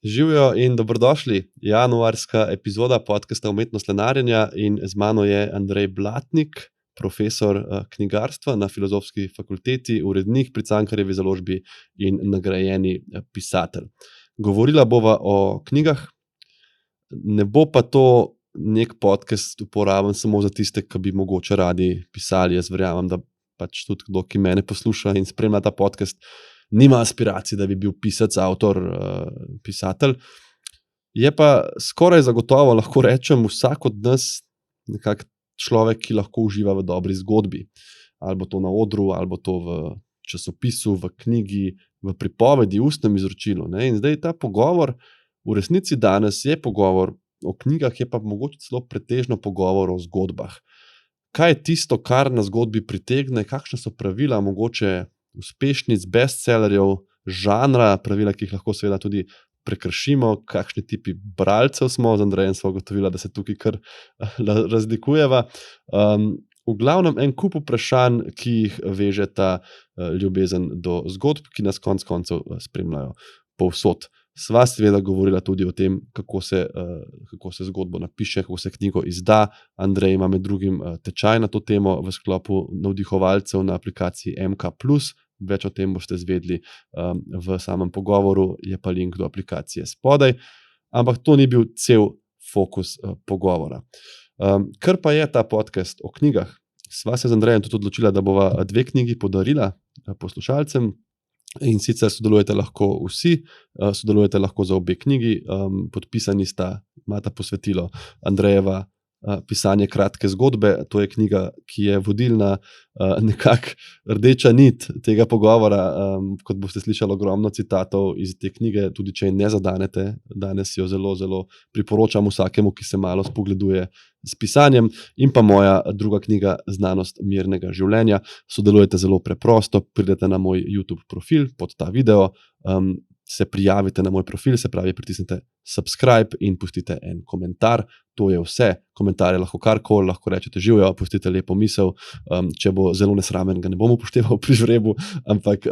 Živijo in dobrodošli. Januarska epizoda podcasta Umetnost lenarjenja in z mano je Andrej Blatnik, profesor knjigarstva na Filozofski fakulteti, urednik pri Cankarjevi založbi in nagrajeni pisatelj. Govorila bova o knjigah, ne bo pa to nek podcast uporaben samo za tiste, ki bi mogoče radi pisali. Jaz verjamem, da pač tudi kdo, ki mene posluša in spremlja ta podcast, nima aspiracij, da bi bil pisec, avtor, pisatelj. Je pa skoraj zagotovo, lahko rečem, vsak od nas nekako človek, ki lahko uživa v dobri zgodbi. Ali bo to na odru, ali bo to v časopisu, v knjigi, v pripovedi, ustnem izročilu, ne. In zdaj ta pogovor, v resnici danes je pogovor o knjigah, je pa mogoče celo pretežno pogovor o zgodbah. Kaj je tisto, kar na zgodbi pritegne, kakšna so pravila mogoče uspešnic, bestsellerjev, žanra, pravila, ki jih lahko seveda tudi prekršimo, kakšni tipi bralcev smo, z Andrejem sva ugotovila, da se tukaj kar razlikujeva. V glavnem en kup vprašanj, ki jih veže ta ljubezen do zgodb, ki nas konec koncev spremljajo povsod. Sva seveda govorila tudi o tem, kako se zgodbo napiše, kako se knjigo izda. Andrej ima med drugim tečaj na to temo v sklopu navdihovalcev na aplikaciji MK+. Več o tem boste izvedeli v samem pogovoru, je pa link do aplikacije spodaj. Ampak to ni bil cel fokus pogovora. Ker pa je ta podcast o knjigah, sva se z Andrejem tudi odločila, da bova 2 knjigi podarila poslušalcem. In sicer sodelujete lahko vsi, sodelujete lahko za obe knjigi, podpisani imata posvetilo Andrejeva Pisanje kratke zgodbe. To je knjiga, ki je vodilna, nekako rdeča nit tega pogovora. Kot boste slišali, ogromno citatov iz te knjige, tudi če je ne zadanete, danes jo zelo, zelo priporočam vsakemu, ki se malo spogleduje s pisanjem. In pa moja druga knjiga, Znanost mirnega življenja. Sodelujete zelo preprosto, pridete na moj YouTube profil pod ta video, se prijavite na moj profil, se pravi pritisnite subscribe in pustite en komentar. To je vse. Komentar je lahko karkoli, lahko rečete živjo, pustite lepo misel. Če bo zelo nesramen, ga ne bom upošteval pri žrebu, ampak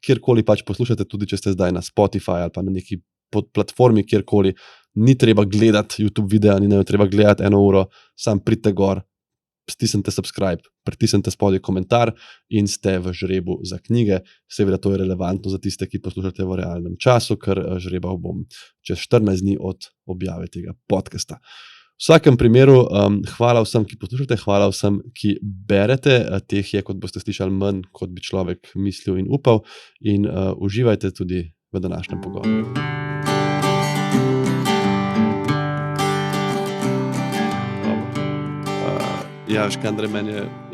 kjerkoli pač poslušate, tudi če ste zdaj na Spotify ali pa na neki platformi, kjerkoli, ni treba gledati YouTube videa, ni treba gledati 1 uro, samo pridite gor, stisnite subscribe, pritisnite spodaj komentar in ste v žrebu za knjige. Seveda to je relevantno za tiste, ki poslušate v realnem času, ker žrebal bom čez 14 dni od objave tega podcasta. V vsakem primeru, hvala vsem, ki poslušate, hvala vsem, ki berete. Teh je, kot boste slišali, manj, kot bi človek mislil in upal. In uživajte tudi v današnjem pogovoru. Ja, veš, Andrej,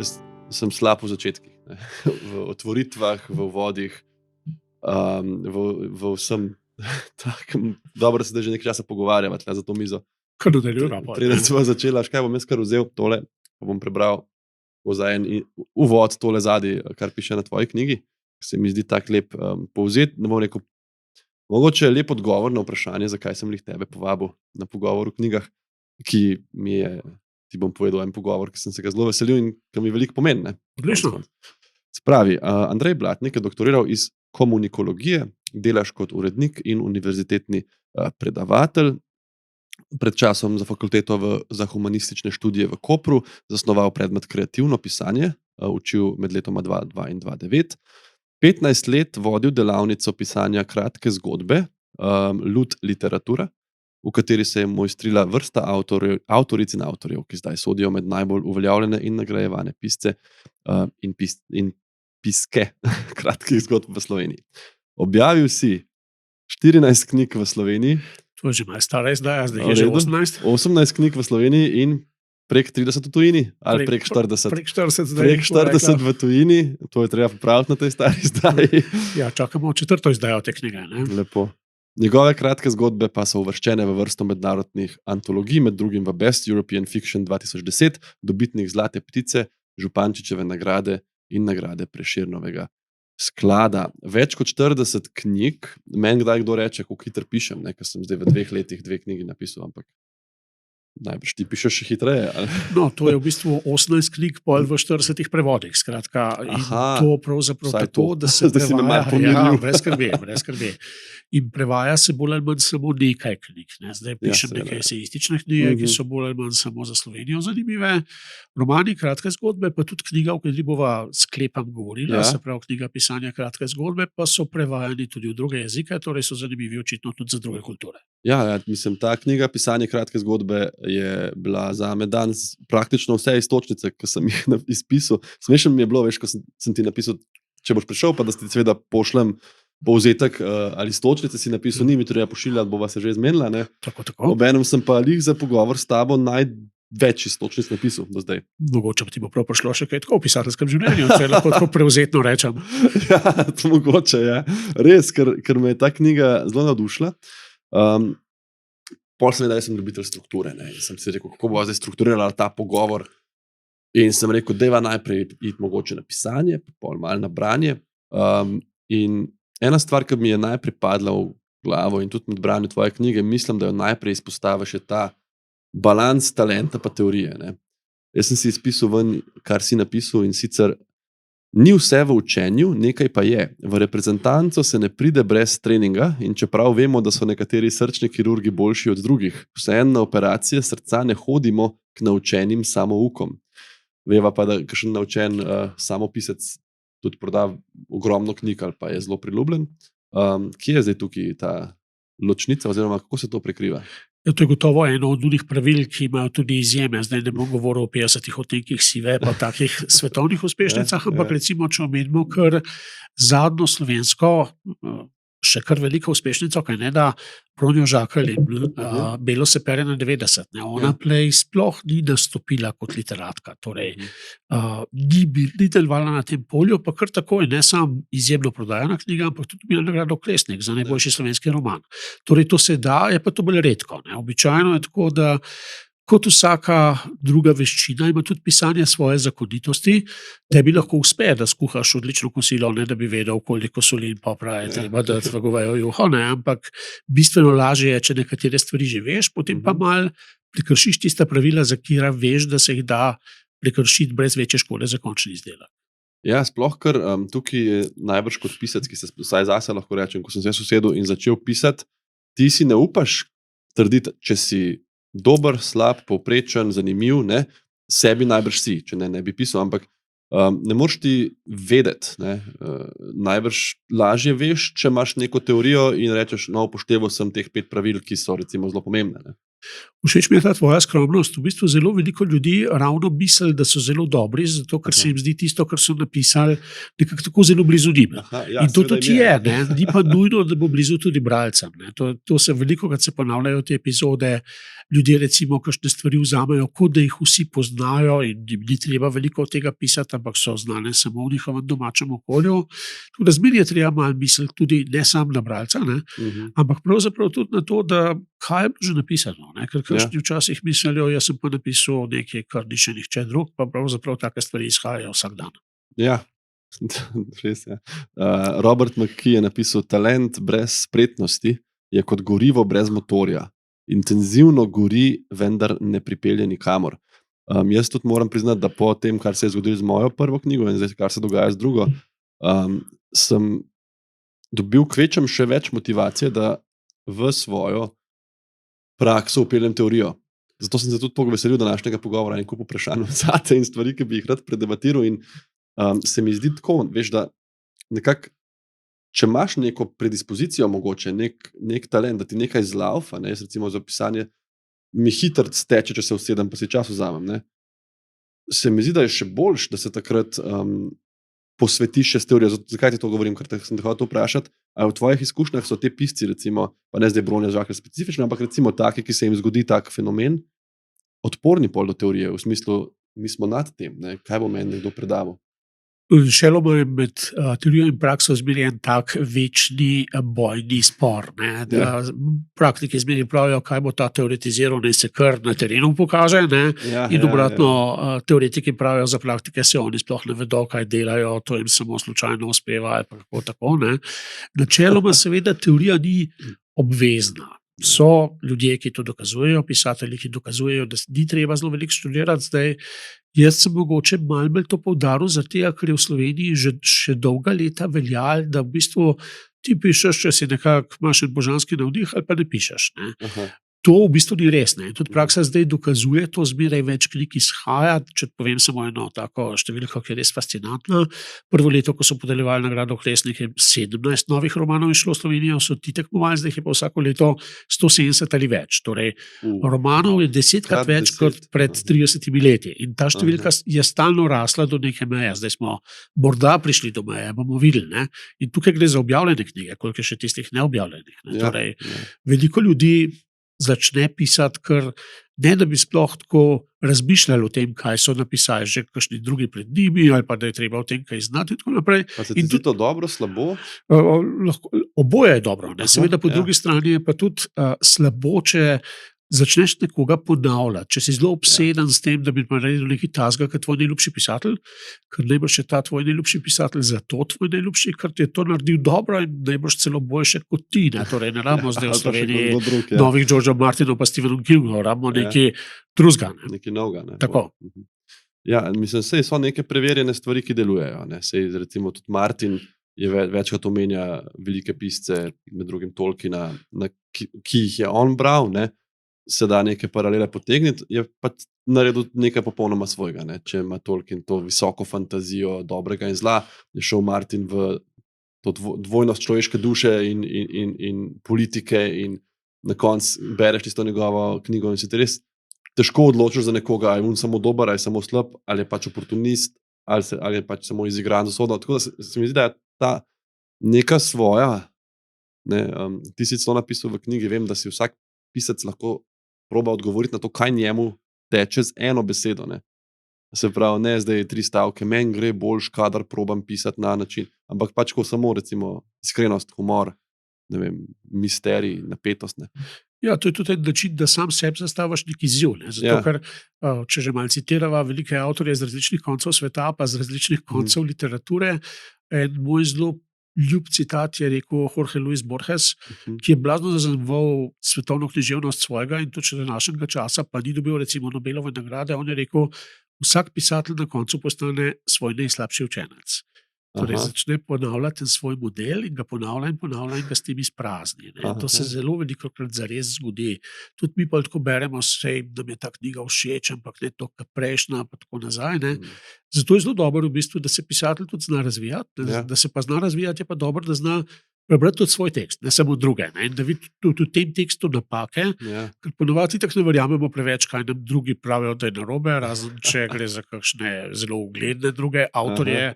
jaz sem slab v začetkih, ne. V otvoritvah, v uvodih, v vsem takem. Dobro se da že nekaj časa pogovarjava tle za to mizo. Kar nadaljujeva. Preden sva začela, kaj bom jaz kar vzel tole, pa bom prebral za en uvod tole zadaj, kar piše na tvoji knjigi. Se mi zdi tak lep povzet, ne bom rekel, mogoče lep odgovor na vprašanje, zakaj sem tebe povabil na pogovor o knjigah, ki mi je, ti bom povedal en pogovor, ki sem se ga zelo veselil in ki mi veliko pomeni, ne. Odlično. Spravi, Andrej Blatnik je doktoriral iz komunikologije, delaš kot urednik in univerzitetni predavatelj. Pred časom za fakulteto za humanistične študije v Kopru zasnoval predmet kreativno pisanje, učil med letoma 2002 in 2009. 15 let vodil delavnico pisanja kratke zgodbe, Lud literatura, v kateri se je mojstrila vrsta avtoric in avtorjev, ki zdaj sodijo med najbolj uveljavljene in nagrajevane pisce in piske kratkih zgodb v Sloveniji. Objavil si 14 knjig v Sloveniji. To je že malo stara izdaja, zdaj je že 18. 18 knjig v Sloveniji in prek 30 v tujini, ali prek 40? Prek 40 zdaj. Prek 40 v tujini, to je treba popraviti na tej stari izdaji. Ja, čakamo 4. izdajo te knjige, ne. Lepo. Njegove kratke zgodbe pa so uvrščene v vrsto mednarodnih antologij, med drugim v Best European Fiction 2010, dobitnih Zlate ptice, Župančičeve nagrade in nagrade Prešernovega sklada. Več kot 40 knjig, meni kdaj kdo reče, kako hitro pišem, ne, ker sem zdaj v 2 letih 2 knjigi napisal, ampak Najbrž ti pišeš še hitreje. Ali? No, to je v bistvu 18 knjig pol v 40 prevodih. Skratka, in to pravzaprav tako, da se prevaja. Brez skrbi. In prevaja se bolj ali manj samo nekaj knjig. Ne. Zdaj pišem nekaj esejistične knjige, ki so bolj ali manj samo za Slovenijo zanimive. Romani, kratke zgodbe, pa tudi knjiga, o kateri bova sklepam govorila, se pravi knjiga pisanja kratke zgodbe, pa so prevajani tudi v druge jezike, torej so zanimivi očitno tudi za druge kulture. Ja, mislim, ta knjiga pisanje kratke zgodbe je bila zame danes praktično vse iztočnice, ki sem jih izpisal. Smešno mi je bilo, veš, ko sem ti napisal, če boš prišel, pa da ti seveda pošlem povzetek ali iztočnice si napisal, ni mi treba pošiljati, bova se že zmenila. Ne? Tako. Obenem sem pa lih za pogovor s tabo največ iztočnic napisal do zdaj. Mogoče ti bo prav prišlo še kaj tako v pisateljskem življenju, če lahko tako prevzetno rečem. Ja, to mogoče, ja. Res, ker me je ta knjiga zelo navdušila. Pol sem vedel, da sem ljubitelj strukture. Ne? Sem si rekel, kako bo zdaj strukturirala ta pogovor. In sem rekel, dajva najprej iti mogoče na pisanje, pol malo na branje. In ena stvar, ki mi je najprej padla v glavo in tudi med branjem tvoje knjige, mislim, da jo najprej izpostaviš, je ta balans talenta pa teorije. Ne? Jaz sem si izpisal ven, kar si napisal, in sicer ni vse v učenju, nekaj pa je. V reprezentanco se ne pride brez treninga in čeprav vemo, da so nekateri srčni kirurgi boljši od drugih, vseeno na operacije srca ne hodimo k naučenim samoukom. Veva pa, da kakšen naučen samopisec tudi proda ogromno knjig ali pa je zelo priljubljen. Kje je zdaj tukaj ta ločnica oziroma kako se to prekriva? To je gotovo eno od drugih pravil, ki imajo tudi izjeme. Zdaj ne bom govoril o 50 odtenkih sive pa takih svetovnih uspešnicah, ampak recimo, če omenimo kar zadnjo slovensko, še kar veliko uspešnico, kaj ne, da Bronjo Žakelj in Belo se pere na 90. Ne. Ona plej sploh ni nastopila kot literatka, torej ni delovala na tem polju, pa kar tako je, ne samo izjemno prodajana knjiga, ampak tudi bila nagrado Klesnik za najboljši slovenski roman. Torej to se da, je pa to bolj redko. Ne. Običajno je tako, da kot vsaka druga veščina ima tudi pisanje svoje zakonitosti, tebi lahko uspe, da skuhaš odlično kosilo, ne da bi vedel, koliko soli in popra je treba dati v govejo juho, ne, ampak bistveno lažje je, če nekatere stvari že veš, potem pa malo prekršiš tista pravila, za katera veš, da se jih da prekršiti brez večje škode za končni izdelek. Ja, sploh, ker tukaj je najbrž kot pisec, ki se vsaj zase lahko rečem, ko sem se usedel in začel pisati, ti si ne upaš trditi, če si dober, slab, povprečen, zanimiv, ne? Sebi najbrž si, če ne bi pisal, ampak ne moreš ti vedeti. Ne? Najbrž lažje veš, če imaš neko teorijo in rečeš, no, upošteval sem teh 5 pravil, ki so recimo zelo pomembne. Ne? Všeč mi je ta tvoja skromnost. V bistvu zelo veliko ljudi ravno misli, da so zelo dobri, zato ker se jim zdi tisto, kar so napisali, nekako tako zelo blizu njim. In to tudi je, ne? Ni pa nujno, da bo blizu tudi bralcem. To se velikokrat se ponavljajo te epizode, ljudje recimo kakšne stvari vzamejo, kot da jih vsi poznajo in jim ni treba veliko tega pisati, ampak so znane samo v njihovem domačem okolju. Tako da zmeraj je treba malo misliti tudi ne samo na bralca, ne? Ampak pravzaprav tudi na to, da kaj je že napisano. Ne? Ker kakšni včasih mislijo, jaz sem pa napisal nekaj, kar ni še nihče drug, pa pravzaprav take stvari izhajajo vsak dan. Ja, res je. Robert McKee je napisal, talent brez spretnosti je kot gorivo brez motorja. Intenzivno gori, vendar ne pripelje nikamor. Jaz tudi moram priznati, da po tem, kar se je zgodilo z mojo prvo knjigo in zdaj, kar se dogaja z drugo, sem dobil kvečem še več motivacije, da v svojo prakso upeljem teorijo. Zato sem se tudi poveselil današnjega pogovora in kup vprašanj zate in stvari, ki bi jih rad predebatiral in se mi zdi tako, veš, da nekako, če imaš neko predispozicijo mogoče, nek talent, da ti nekaj zlaufa, ne, recimo za pisanje, mi hitro steče, če se usedem, pa si čas vzamem, ne. Se mi zdi, da je še boljš, da se takrat posvetiš še s teorijo. Zakaj ti to govorim? Ker sem te hotel to vprašati, a v tvojih izkušnjah so te pisci, recimo, pa ne zdaj Bronja Žakelj specifično, ampak recimo taki, ki se jim zgodi tak fenomen, odporni pol do teorije, v smislu, mi smo nad tem, ne, kaj bo meni nekdo predaval. Šeloma je med teorijo in prakso zmeraj en tak večni bojni spor. Ne? Praktiki zmeraj pravijo, kaj bo ta teoretiziral, ne se kar na terenu pokaže. Ne? In obratno, teoretiki pravijo za praktike, se oni sploh ne vedo, kaj delajo, to jim samo slučajno uspeva ali pa tako. Ne? Načeloma seveda teorija ni obvezna. So ljudje, ki to dokazujejo, pisatelji, ki dokazujejo, da ni treba zelo veliko študirati. Zdaj, jaz sem mogoče malo bolj to poudaril, ker je v Sloveniji še dolga leta veljalo, da v bistvu ti pišeš, če si nekako imaš en božanski navdih, ali pa ne pišeš. Ne. Aha. To v bistvu ni res. Ne. Tudi praksa zdaj dokazuje, to zmeraj več knjig izhaja. Če povem samo eno tako številko, ki je res fascinantna. Prvo leto, ko so podeljevali nagrado Hlesnik, je 17 novih romanov išlo v Slovenijo, so ti tekmovali, zdaj je pa vsako leto 170 ali več. Torej, romanov je 10-krat več kot pred 30 leti. In ta številka je stalno rasla do neke meje. Zdaj smo morda prišli do meje, bomo videli. Ne. In tukaj gre za objavljene knjige, koliko je še tistih neobjavljenih. Ne. Torej, veliko ljudi začne pisati, ker ne da bi sploh tako razmišljali o tem, kaj so napisali že kakšni drugi pred njimi, ali pa da je treba o tem kaj znati in tako naprej. Pa se ti zdi to dobro, slabo? Oboje je dobro. Ne? Seveda po drugi strani je pa tudi slabo, če začneš nekoga ponavljati, če si zelo obseden s tem, da bi naredil nekaj takega, kot tvoj najljubši pisatelj, ker najbrž je ta tvoj najljubši pisatelj zato tvoj najljubši, ker ti je to naredil dobro in najbrž celo boljše kot ti. Ne? Torej, ne rabimo zdaj v Sloveniji novih George'a Martinov pa Stephenov Kingov, rabimo nekaj drugega. Nekaj novega. Tako. Ja, mislim, sej so neke preverjene stvari, ki delujejo. Ne? Sej, recimo tudi Martin je večkrat omenja velike pisce, med drugim Tolkiena, ki jih je on bral, ne? Se da neke paralele potegniti, je pa naredil nekaj popolnoma svojega. Ne? Če ima Tolkien to visoko fantazijo dobrega in zla, je šel Martin v to dvojnost človeške duše in politike in na koncu bereš tisto njegovo knjigo in si te res težko odločiš za nekoga, ali je on samo dober, ali je samo slab, ali je pač oportunist, ali je pač samo izigran za sodo. Tako da se mi zdi, da je ta neka svoja, ne, ti si celo napisal v knjigi, vem, da si vsak pisec lahko proba odgovoriti na to, kaj njemu teče z eno besedo. Ne. Se pravi, ne zdaj 3 stavke, meni gre boljš, kadar probam pisati na način, ampak pač ko samo recimo iskrenost, humor, ne vem, misterij, napetost. Ne. Ja, to je tudi način, da sam sebi zastaviš neki izziv. Ne? Zato, ker, če že malo citirava velike avtorje z različnih koncev sveta, pa z različnih koncev literature, en moj zelo ljub citat je rekel Jorge Luis Borges, ki je blazno zaznamoval svetovno književnost svojega in tudi še današnjega časa, pa ni dobil recimo Nobelove nagrade. On je rekel, vsak pisatelj na koncu postane svoj najslabši učenec. Torej, začne ponavljati svoj model in ga ponavlja in ga s tem izprazni. To se zelo velikokrat zares zgodi. Tudi mi pa tako beremo, da mi je ta knjiga všeč, ampak ne to, kar prejšnja, pa tako nazaj. Ne. Zato je zelo dobro v bistvu, da se pisatelj tudi zna razvijati. Da se pa zna razvijati, je pa dobro, da zna prebrati tudi svoj tekst, ne samo druge. Ne. In da vidi tudi v tem tekstu napake, ker ponovadi tako ne verjamemo preveč, kaj nam drugi pravijo, da je narobe, razen če gre za kakšne zelo ugledne druge avtorje.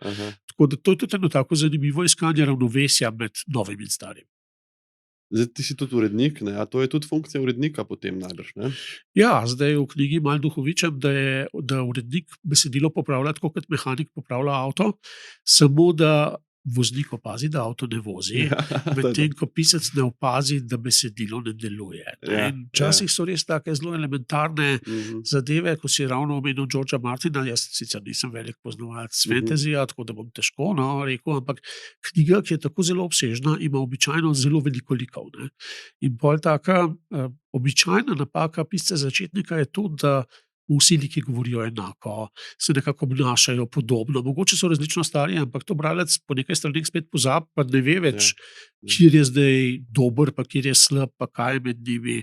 Tako da to je tudi eno tako zanimivo iskanje ravnovesja med novim in starim. Zdaj, ti si tudi urednik, ne? A to je tudi funkcija urednika potem najbrž, ne? Ja, zdaj v knjigi malo duhovičem, da urednik besedilo popravlja tako, kot mehanik popravlja avto, samo da voznik opazi, da avto ne vozi, medtem ko pisec ne opazi, da besedilo ne deluje. Včasih so res take zelo elementarne zadeve, ko si ravno omenil George'a Martina, jaz sicer nisem velik poznavalec fantasyja, tako da bom težko rekel, ampak knjiga, ki je tako zelo obsežna, ima običajno zelo veliko likov. Ne? In pol taka običajna napaka pisca začetnika je tudi, da vsi liki govorijo enako, se nekako obnašajo podobno. Mogoče so različno stari, ampak to bralec po nekaj straneh spet pozabi, pa ne ve več, kjer je zdaj dober, pa kjer je slab, pa kaj je med njimi,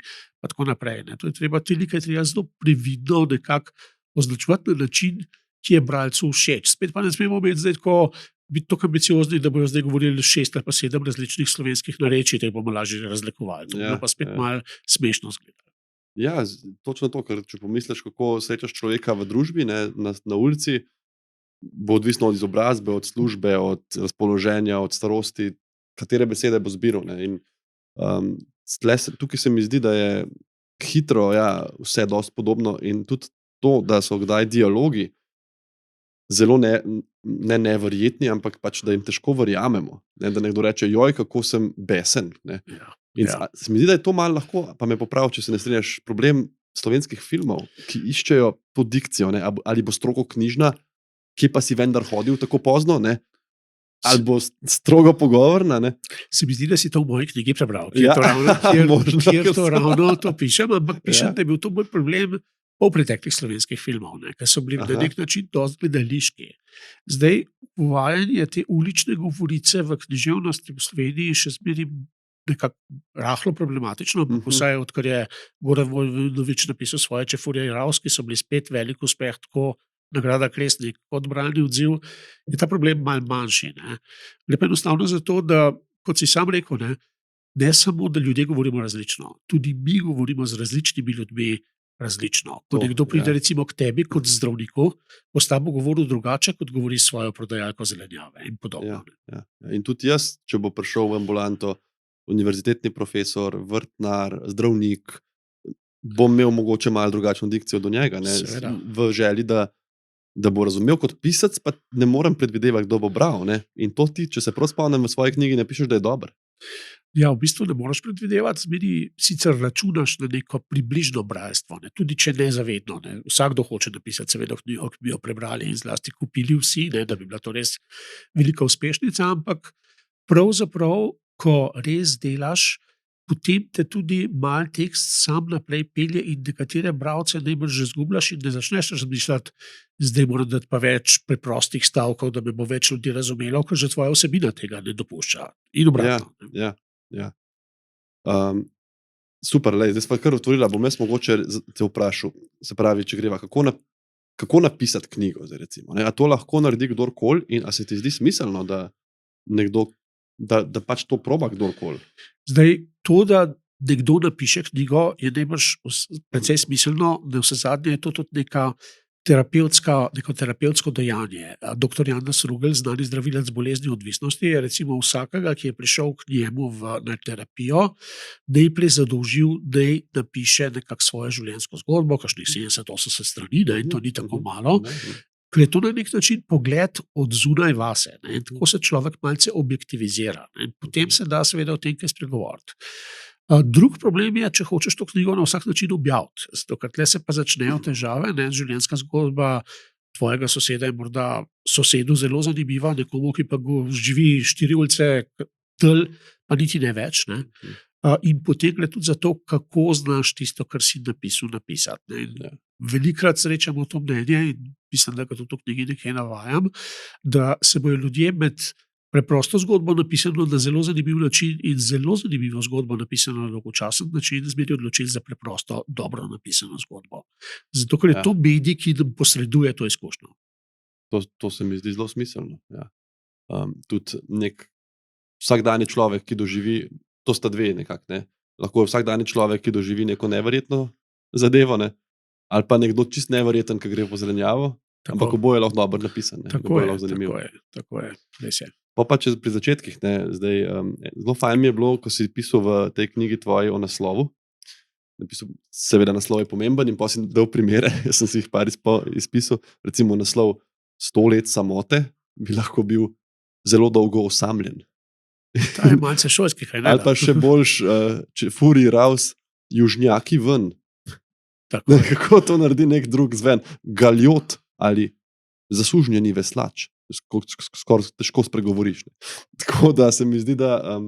pa tako naprej. Ne. To je treba, te like je treba zelo previdno nekako označevati na način, ki je bralcu všeč. Spet pa ne smemo imeti zdaj tako biti tako ambiciozni, da bojo zdaj govorili 6 ali pa 7 različnih slovenskih narečij, da jih bomo lažje razlikovali. To pa spet malo smešno zgleda. Ja, točno to, ker če pomisliš, kako srečaš človeka v družbi, ne, na ulici, bo odvisno od izobrazbe, od službe, od razpoloženja, od starosti, katere besede bo zbiral. Ne. In tukaj se mi zdi, da je hitro vse dosti podobno in tudi to, da so kdaj dialogi zelo neverjetni, ampak pač, da jim težko verjamemo. Ne, da nekdo reče, joj, kako sem besen. Ne. In se mi zdi, da je to malo lahko, pa me popravi, če se ne strinjaš, problem slovenskih filmov, ki iščejo to dikcijo, ne, ali bo strogo knjižna, kje pa si vendar hodil tako pozno, ne? Ali bo strogo pogovorna, ne? Se mi zdi, da si to v moji knjigi prebral, Ja, možno, kjer to ja. ravno to pišem, ampak pišem, Ja. da je bil to bolj problem po preteklih slovenskih filmov, ne, ker so bili na nek način dosti gledališki. Zdaj, uvajanje te ulične govorice v književnosti v Sloveniji še zmeraj nekako rahlo problematično, ampak vsaj odkar je Goran Vojnović napisal svoje Čefurje Iravski, so bili spet velik uspeh, tako nagrada Kresnik kot bralni odziv, je ta problem malo manjši. Ne. Gre pa enostavno zato, da, kot si sam rekel, ne samo, da ljudje govorimo različno, tudi mi govorimo z različnimi ljudmi različno. Ko nekdo pride recimo k tebi kot zdravniku, bo s tabo govoril drugače, kot govori s svojo prodajalko zelenjave in podobno. Ja. In tudi jaz, če bo prišel v ambulanto univerzitetni profesor, vrtnar, zdravnik, bom imel mogoče malo drugačno dikcijo do njega, ne? V želji, da bo razumel kot pisec, pa ne morem predvidevati, kdo bo bral. Ne? In to ti, če se prav spomnim, v svoji knjigi napišeš, da je dober. Ja, v bistvu ne moreš predvidevati, zmeri sicer računaš na neko približno bralstvo, ne? Tudi če nezavedno. Ne? Vsakdo hoče napisati seveda knjigo, ki bi jo prebrali in zlasti kupili vsi, ne? Da bi bila to res velika uspešnica, ampak pravzaprav, ko res delaš, potem te tudi mal tekst sam naprej pelje in nekatere bralce najbolj že zgubljaš in ne začneš razmišljati, zdaj moram dati pa več preprostih stavkov, da me bo več ljudi razumelo, ker že tvoja vsebina tega ne dopušča. In obratno. Ja. Super, zdaj smo kar otvorila, bom jaz mogoče te vprašal, se pravi, če greva, kako napisati knjigo, zdaj recimo, ne? A to lahko naredi kdorkoli in a se ti zdi smiselno, da nekdo da pač to proba kdorkoli. Zdaj, to, da nekdo napiše knjigo, je najbrž precej smiselno, da vse zadnje je to tudi neko terapevtsko dejanje. Dr. Janez Rugel, znani zdravilec bolezni odvisnosti, je recimo vsakega, ki je prišel k njemu na terapijo, najprej zadolžil, da napiše nekako svojo življenjsko zgodbo, kakšnih 70-80 strani, in to ni tako malo. Ker je to na nek način pogled od zunaj vase. Ne? In tako se človek malce objektivizira. Ne? Potem se da seveda o tem kaj spregovoriti. Drug problem je, če hočeš to knjigo na vsak način objaviti. Zato, ker tle se pa začnejo težave. Ne? Življenjska zgodba tvojega soseda je morda sosedu zelo zanimiva, nekomu, ki pa živi 4 ulice tlj, pa niti ne več. Ne? In potem gre tudi za to, kako znaš tisto, kar si napisal, napisati. Velikrat srečamo to mnenje in mislim, da ga tudi v knjigi nekaj navajam, da se bojo ljudje med preprosto zgodbo napisano na zelo zanimiv način in zelo zanimivo zgodbo napisano na dolgočasen način zmeri odločili za preprosto dobro napisano zgodbo. Zato, ker je to medij, ki nam posreduje to izkušnjo. To se mi zdi zelo smiselno. Ja. Tudi nek vsakdanji človek, ki doživi, to sta dve nekako, ne. Lahko je vsakdanji človek, ki doživi neko neverjetno zadevo, ne. Ali pa nekdo čist neverjeten, ki gre po zelenjavo, ampak oboje je lahko dobro napisan. Tako je, res je. Pa če pri začetkih, ne, zdaj, zelo fajn mi je bilo, ko si pisal v tej knjigi tvoji o naslovu. Napisal, seveda naslov je pomemben in pa si dal primere, jaz sem si jih par izpisal, recimo naslov 100 let samote bi lahko bil zelo dolgo osamljen. Ta je malce šolski, kaj ne? Ali pa še boljš, če furi raus, južnjaki ven. Tako. Kako to naredi nek drug zven? Galjot ali zasužnjeni veslač. Skoraj težko spregovoriš. Ne. Tako da se mi zdi, da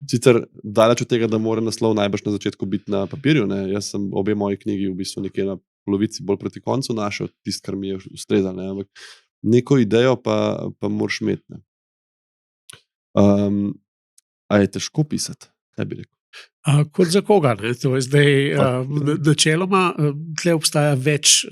sicer daleč od tega, da mora naslov najbrž na začetku biti na papirju. Ne. Jaz sem obe moji knjigi v bistvu nekje na polovici bolj proti koncu našel, tisto, kar mi je ustrezalo. Ne. Ampak neko idejo pa moraš imeti. Ne. A je težko pisati? Kaj bi rekel? Kot za koga? Ne? To je zdaj, načeloma tle obstaja več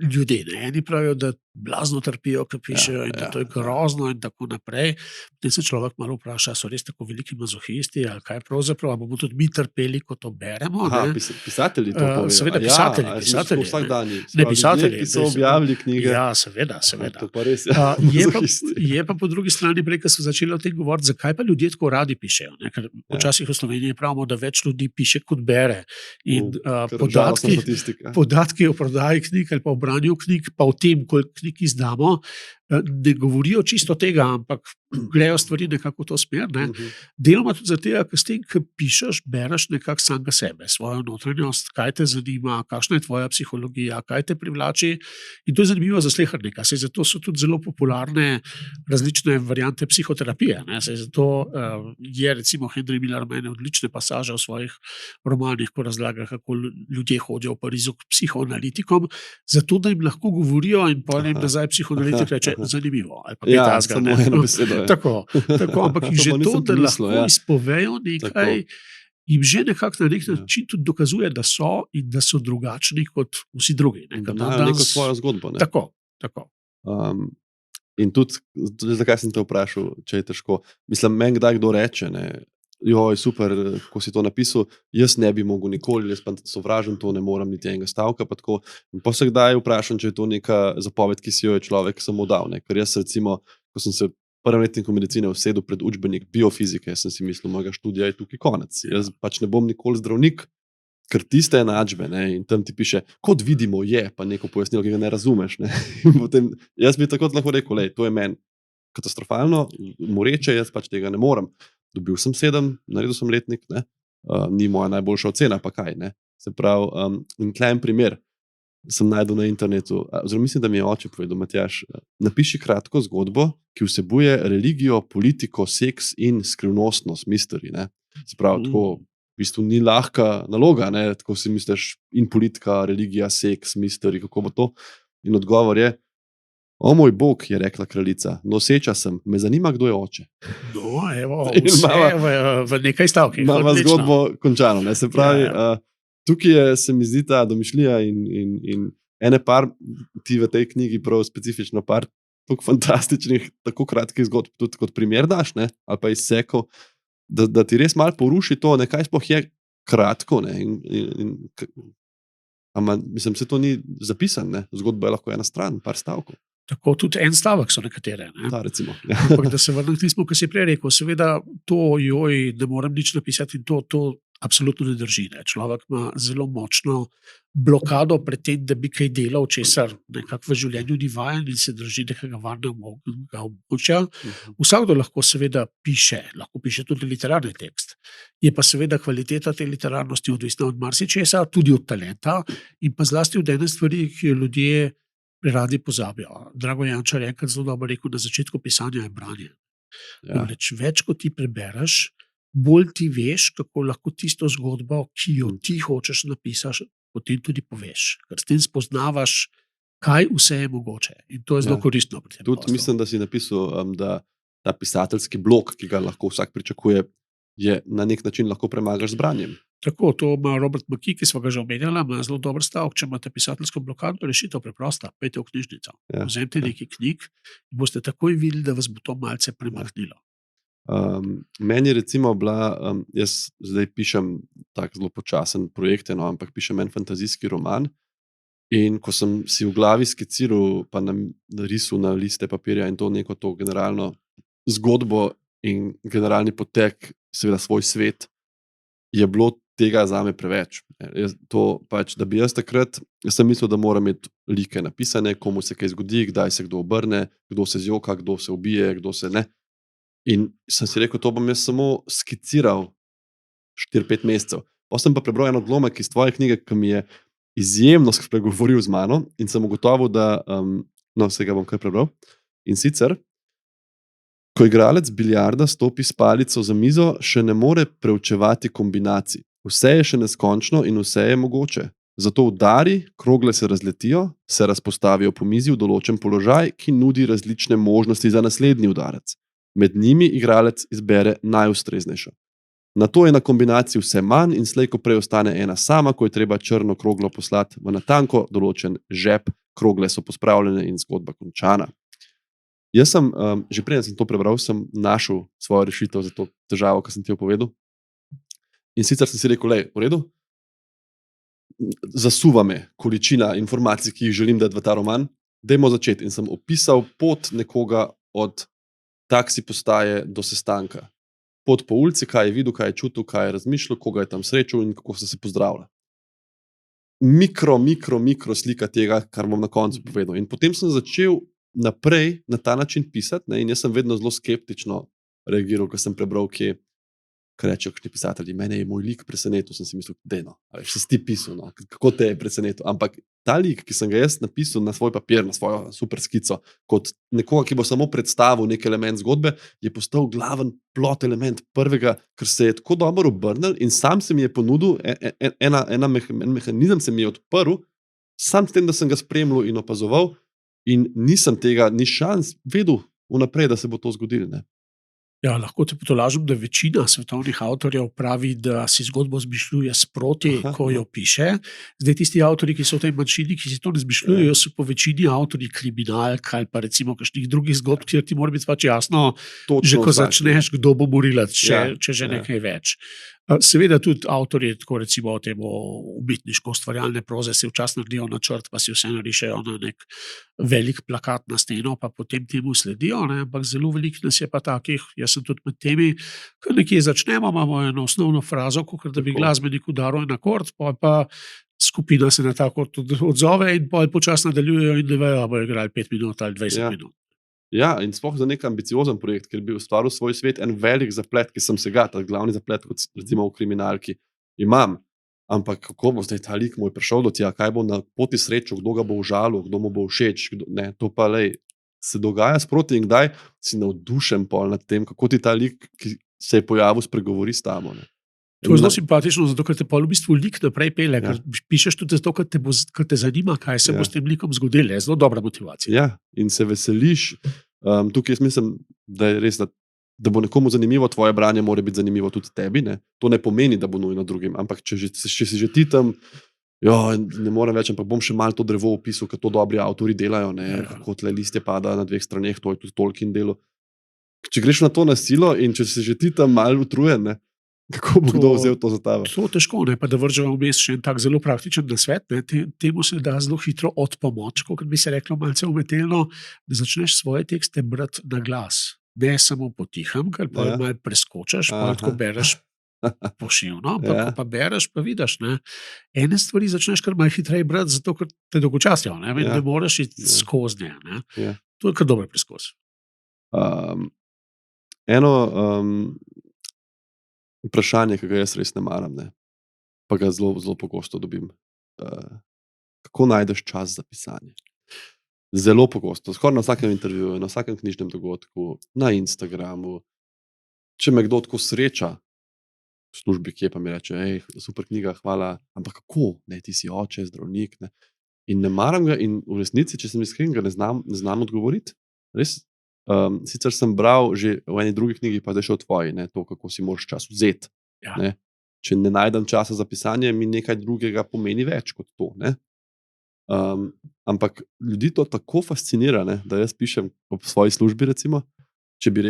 ljudi. Ne? Eni pravijo, da blazno trpijo, ki pišejo in da to je grozno in tako naprej. Potem se človek malo vpraša, so res tako veliki mazohisti ali kaj pravzaprav, a bomo tudi mi trpeli, ko to beremo. Pisatelji to povejo. Seveda pisatelji. Vsakdanji. Ne pisatelji. Ki so objavili knjige. Ja, seveda. To pa res je pa po drugi strani prej, ko so začeli o tem govoriti, zakaj pa ljudje tako radi pišejo. Ne? Ker včasih v Sloveniji pravimo, da več ljudi piše kot bere. In podatki o prodaji knjig ali pa o branju knjig, pa o tem, koliko knjig izdamo, ne govorijo čisto tega, ampak grejo stvari nekako v to smer. Ne. Deloma tudi zato, ker s tem, ki pišeš, bereš nekako samega sebe, svojo notranjost, kaj te zanima, kakšna je tvoja psihologija, kaj te privlači. In to je zanimivo za slehernika. Saj zato so tudi zelo popularne različne variante psihoterapije. Ne. Saj zato je recimo Henry Miller imel odlične pasaže v svojih romanih, ko razlaga, kako ljudje hodijo v Parizu k psihoanalitikom, zato da jim lahko govorijo in potem jim nazaj psihoanalitik reče, zanimivo. Ali pa kaj takega, samo eno besedo. Tako, ampak že to, da lahko izpovejo nekaj, jim že nekako na nek način tudi dokazuje, da so drugačni kot vsi drugi. Da imajo neko svojo zgodbo. Ne? Tako. In tudi, zakaj sem te vprašal, če je težko. Mislim, meni kdaj kdo reče, ne, joj, super, ko si to napisal, jaz ne bi mogel nikoli, jaz pa sovražim to, ne moram niti enega stavka. Pa tako. In pa se kdaj vprašam, če je to neka zapoved, ki si jo je človek samo dal. Ne? Ker jaz recimo, ko sem se prvem letniku medicine usedel pred učbenik biofizike, sem si mislil, mojega študija je tukaj konec. Jaz pač ne bom nikoli zdravnik, ker tiste enačbe, ne, in tam ti piše, kot vidimo je, pa neko pojasnilo, ki ga ne razumeš. Ne. Potem, jaz bi tako lahko rekel, to je meni katastrofalno, moreče, jaz pač tega ne morem. Dobil sem 7, naredil sem letnik, ne. Ni moja najboljša ocena, pa kaj. Ne. Se pravi, in klejen primer sem najdel na internetu, oziroma mislim, da mi je oče povedal, Matjaž, napiši kratko zgodbo, ki vsebuje religijo, politiko, seks in skrivnostnost, mystery. Ne. Se pravi, tako v bistvu ni lahka naloga, ne, tako si misliš, in politika, religija, seks, mystery, kako bo to. In odgovor je, o moj bog, je rekla kraljica, noseča sem, me zanima, kdo je oče. No, evo, vse v nekaj stavkih. Imamo zgodbo končano, ne, se pravi, tukaj se mi zdi ta domišljija in ene par, ti v tej knjigi prav specifično par, tako fantastičnih, tako kratkih zgodb, tudi kot primer daš, ne, ali pa izsekov, da ti res malo poruši to, nekaj sploh je kratko, ne, mislim, se to ni zapisan, ne, zgodba je lahko ena stran, par stavkov. Tako tudi en stavek so nekatere. Ne? Da, recimo. Ampak da se vrnem k tismu, kar si prej rekel, seveda to, ne morem nič napisati in to absolutno ne drži. Ne? Človek ima zelo močno blokado pred tem, da bi kaj delal, česar nekako v življenju ni vajen in se drži nekega varnega območja. Vsakdo lahko seveda piše tudi literarni tekst. Je pa seveda kvaliteta te literarnosti odvisna od marsičesa, tudi od talenta in pa zlasti od ene stvari, ki jo ljudje radi pozabijo. Drago Jančar je enkrat zelo dobro rekel, na začetku pisanja je branje. Ja. Več kot ti prebereš, bolj ti veš, kako lahko tisto zgodbo, ki jo ti hočeš napisati, potem tudi poveš. Ker s tem spoznavaš, kaj vse je mogoče. In to je zelo koristno. Tudi mislim, da si napisal, da ta pisateljski blok, ki ga lahko vsak pričakuje, je na nek način lahko premagaš z branjem. Tako, to ima Robert McKee, ki smo ga že omenjali, ima zelo dober stavek, če imate pisateljsko blokado, rešitev preprosta, pejte v knjižnico. Vzemite nekaj knjig in boste takoj videli, da vas bo to malce premahnilo. Meni je recimo bila, jaz zdaj pišem tak zelo počasen projekt, ampak pišem en fantazijski roman in ko sem si v glavi skiciral pa narisal na liste papirja in to neko to generalno zgodbo in generalni potek, seveda svoj svet, je bilo tega zame preveč. Da bi jaz takrat, sem mislil, da moram imeti like napisane, komu se kaj zgodi, kdaj se kdo obrne, kdo se zjoka, kdo se ubije, kdo se ne. In sem si rekel, to bom jaz samo skiciral 4-5 mesecev. Pa sem pa prebral en odlomek iz tvoje knjige, ki mi je izjemno spregovoril z mano in sem ugotovil, da, vsega bom kar prebral. In sicer, ko igralec biljarda stopi s palico za mizo, še ne more preučevati kombinacij. Vse je še neskončno in vse je mogoče. Zato udari, krogle se razletijo, se razpostavijo po mizi v določen položaj, ki nudi različne možnosti za naslednji udarec. Med njimi igralec izbere najustreznejšo. Nato je na kombinaciji vse manj in slej, ko prej ostane ena sama, ko je treba črno kroglo poslati v natanko določen žep, krogle so pospravljene in zgodba končana. Jaz sem, že preden sem to prebral, sem našel svojo rešitev za to težavo, ki sem ti jo povedal. In sicer sem si rekel, v redu, zasuva me količina informacij, ki jih želim dati v ta roman, dajmo začeti. In sem opisal pot nekoga od taksi postaje do sestanka. Pot po ulici, kaj je videl, kaj je čutil, kaj je razmišljal, koga je tam srečal in kako so se pozdravili. Mikro slika tega, kar bom na koncu povedal. In potem sem začel naprej na ta način pisati, ne, in jaz sem vedno zelo skeptično reagiral, ko sem prebral, kaj rečejo kakšni pisatelji, mene je moj lik presenetil, sem si mislil, dejno, a veš, si ti pisal, no, kako te je presenetil, ampak ta lik, ki sem ga jaz napisal na svoj papir, na svojo super skico, kot nekoga, ki bo samo predstavil nek element zgodbe, je postal glaven plot element prvega, ker se je tako dobro obrnil in sam se mi je ponudil, en mehanizem se mi je odprl, sam s tem, da sem ga spremljal in opazoval in nisem tega, ni šans vedel vnaprej, da se bo to zgodilo, ne. Ja, lahko te potolažim, da večina svetovnih avtorjev pravi, da si zgodbo izmišljuje sproti, ko jo piše. Zdaj, tisti avtorji, ki so v tej manjšini, ki si to ne izmišljujejo, so po večini avtorji kriminalk ali pa recimo kakšnih drugih zgodb, kjer ti mora biti pač jasno, Točno že ko vsak, začneš, kdo bo morilec, če že ja. nekaj več. Seveda tudi avtorji, tako recimo temu umetniško-ustvarjalne proze, si včasih naredijo načrt, pa si vse narišejo na nek velik plakat na steno, pa potem temu sledijo, ne? Ampak zelo veliko nas je pa takih, jaz sem tudi med temi, ko nekje začnemo, imamo eno osnovno frazo, kot da bi glasbenik udaril en akord, pa skupina se na ta akord odzove in počasno nadaljujejo in ne vejo, bojo igrali 5 minut ali 20 minut. Ja, in sploh za nek ambiciozen projekt, ker bi ustvaril svoj svet, en velik zaplet, ki sem se ga, ta glavni zaplet, kot recimo v kriminalki, imam. Ampak kako bo zdaj ta lik moj prišel do tja, kaj bo na poti srečo, kdo ga bo užalil, kdo mu bo všeč, ne, to pa se dogaja sproti in kdaj si navdušen pol nad tem, kako ti ta lik, ki se je pojavil, spregovori s tabo. Ne. To je zelo simpatično, zato ker te pol v bistvu lik naprej pelje, Ja. ker pišeš tudi zato, ker te zanima, kaj se bo s tem likom zgodilo. Je zelo dobra motivacija. Ja, in se veseliš. Tukaj jaz mislim, da je res, da bo nekomu zanimivo tvoje branje, mora biti zanimivo tudi tebi. Ne? To ne pomeni, da bo nujno drugim, ampak če si že ti tam, ne morem več, ampak bom še malo to drevo opisal, kako to dobri avtori delajo, ne? Kako tle listje pada na 2 straneh, to je tudi Tolkien delo. Če greš na to na silo in če si že ti tam malo utrujen, ne? Kako bo kdo vzel to za tebe? To težko, ne, pa da vržemo vmes še en tak zelo praktičen nasvet, ne, temu se da zelo hitro odpomoč, kot bi se reklo malce umetelno, da začneš svoje tekste brati na glas. Ne samo potihem, ker pa malo preskočiš, pa tako bereš pošivno, ko pa bereš, pa vidiš, ne, ene stvari začneš kar malo hitreje brati, zato ker te dolgočasijo, ne moreš iti skozi nje, ne. To je kar dober preskoz. Vprašanje, ki ga jaz res ne maram, ne? Pa ga zelo, zelo pogosto dobim. Kako najdeš čas za pisanje? Zelo pogosto, skoraj na vsakem intervjuju, na vsakem knjižnem dogodku, na Instagramu. Če me kdo tako sreča v službi, kje pa mi reče, super knjiga, hvala, ampak kako? Ne, ti si oče, zdravnik, ne? In ne maram ga in v resnici, če sem iskren, ga ne znam odgovoriti. Res. Sicer sem bral že v eni drugi knjigi, pa zdaj še v tvoji, ne, to, kako si moraš čas vzeti. Ja. Ne. Če ne najdem časa za pisanje, mi nekaj drugega pomeni več kot to. Ne. Ampak ljudi to tako fascinira, ne, da jaz pišem ob svoji službi, recimo, če bi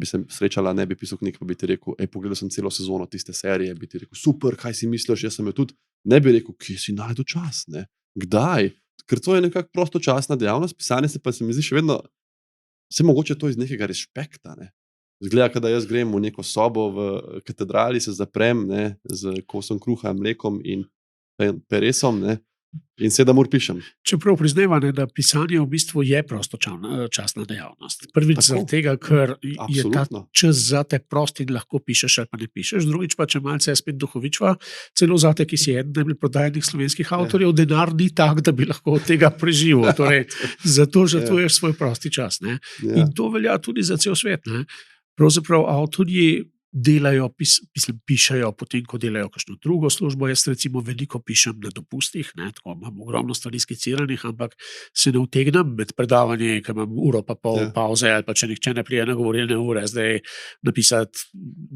se srečala, ne bi pisal knjig, pa bi ti rekel, pogledal sem celo sezono tiste serije, bi ti rekel, super, kaj si misliš, jaz sem jo tudi, ne bi rekel, kje si najdu čas, ne, kdaj, ker to je nekako prostočasna dejavnost, pisanje se pa se mi zdi še vedno. Vse mogoče to iz nekega respekta. Ne. Zgleda, da jaz grem v neko sobo v katedrali, se zaprem, ne, z kosom kruha, mlekom in peresom, ne, in 7 ur pišem. Čeprav priznava, da pisanje v bistvu je prostočasna dejavnost. Prvič zaradi tega, ker je ta čas zate prost in lahko pišeš ali pa ne pišeš. Drugič pa, če malce je spet duhovičva, celo zate, ki si eden najbolj prodajanih slovenskih avtorjev, denar ni tak, da bi lahko od tega preživel. Torej, zato žrtvuješ svoj prosti čas. Ne. In to velja tudi za cel svet. Ne. Pravzaprav avtorji delajo, pišejo potem, ko delajo kakšno drugo službo. Jaz recimo veliko pišem na dopustih, ne, tako imam ogromno stvari skiciranih, ampak se ne utegnem med predavanje, ker imam uro pa pol pauze, ali pa če nihče ne prije na govorilne ure, zdaj napisati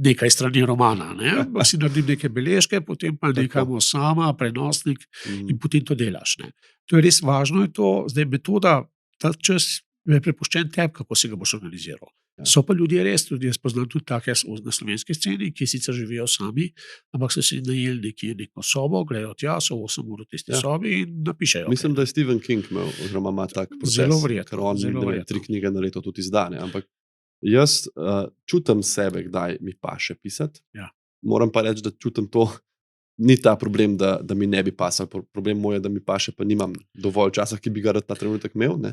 nekaj strani romana. Ne, ampak si naredim neke beležke, potem pa nekamo sama, prenosnik in potem to delaš. Ne. To je res važno, je to zdaj metoda, ta čas je prepuščen tebi, kako si ga boš organiziral. So pa ljudje res, tudi jaz poznam tudi take na slovenski sceni, ki sicer živijo sami, ampak so si najeli neko sobo, grejo tja, so 8 ur v tisti sobi in napišejo. Mislim, da je Stephen King imel, oziroma ima tak proces. Zelo verjetno. Ker on 3 knjige na leto tudi izdane. Ampak jaz čutim sebe, kdaj mi paše pisati. Ja. Moram pa reči, da čutim to, ni ta problem, da mi ne bi pasal. Problem moj je, da mi paše, pa nimam dovolj časa, ki bi ga rad na trenutek imel. Ne?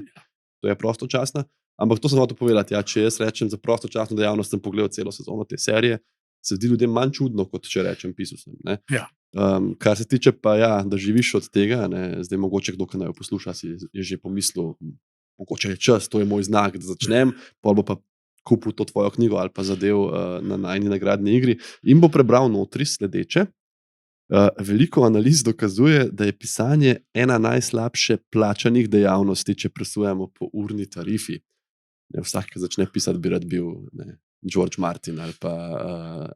to je prostočasna. Ampak to sem hotel povedati, če jaz rečem za prostočasno dejavnost, sem pogledal celo sezono te serije, se zdi ljudem manj čudno, kot če rečem pisal sem. Ne. Ja. Kar se tiče pa, da živiš od tega, ne, zdaj mogoče kdo, ki naj jo posluša, si je že pomislil, mogoče je čas, to je moj znak, da začnem, pol bo pa kupil to tvojo knjigo ali pa zadev na najni nagradni igri in bo prebral notri sledeče. Veliko analiz dokazuje, da je pisanje ena najslabše plačanih dejavnosti, če presujemo po urni tarifi. Vsak, ki začne pisati, bi rad bil George Martin ali pa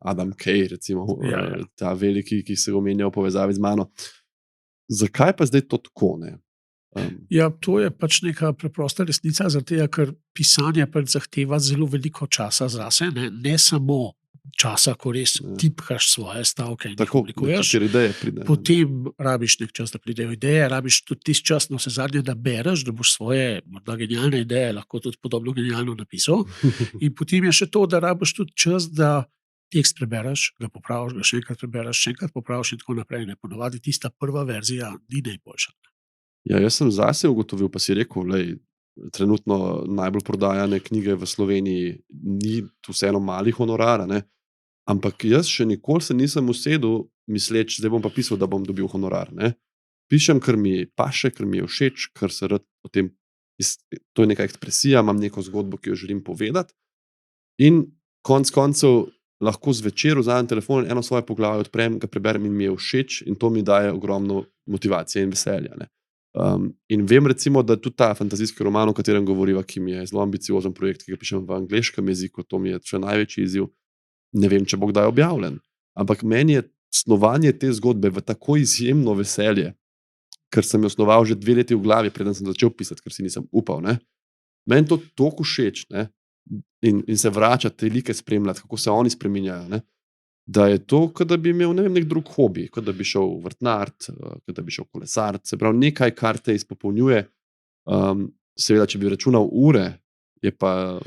Adam Kay, recimo, ta veliki, ki se omenja v povezavi z mano. Zakaj pa zdaj to tako, ne? To je pač neka preprosta resnica, zato ker pisanje pač zahteva zelo veliko časa zase, ne samo časa, ko res tipkaš svoje stavke in jih oblikuješ. Potem rabiš nek čas, da pridejo ideje, rabiš tudi tisti čas, no, zadnje, da bereš, da boš svoje morda genialne ideje lahko tudi podobno genialno napisal. In potem je še to, da rabiš tudi čas, da tekst prebereš, ga popraviš, ga še enkrat prebereš, še enkrat popraviš in tako naprej. Ponavadi tista prva verzija ni najboljša. Jaz sem zase ugotovil, pa si rekel, trenutno najbolj prodajane knjige v Sloveniji ni tu vseeno mali honorar, ne? Ampak jaz še nikoli se nisem usedel misleč, zdaj bom pa pisal, da bom dobil honorar. Ne? Pišem, ker mi paše, ker mi je všeč, ker se rad potem, to je neka ekspresija, imam neko zgodbo, ki jo želim povedati in konec koncev lahko zvečer vzamem telefon, eno svoje poglavje odprem, ga preberem in mi je všeč in to mi daje ogromno motivacije in veselja. Ne? In vem recimo, da tudi ta fantazijski roman, o katerem govoriva, ki mi je zelo ambiciozen projekt, ki ga pišem v angleškem jeziku, to mi je še največji izziv, ne vem, če bo kdaj objavljen. Ampak meni je snovanje te zgodbe v tako izjemno veselje, ker sem jo snoval že 2 leti v glavi, preden sem začel pisati, ker si nisem upal. Ne? Meni to toliko všeč, ne? In se vračati, te like spremljati, kako se oni spreminjajo, ne? Da je to, kot da bi imel nek drug hobi, kot da bi šel vrtnart, kot da bi šel kolesart, se pravi nekaj, kar te izpopolnjuje. Seveda, če bi računal ure, je pa,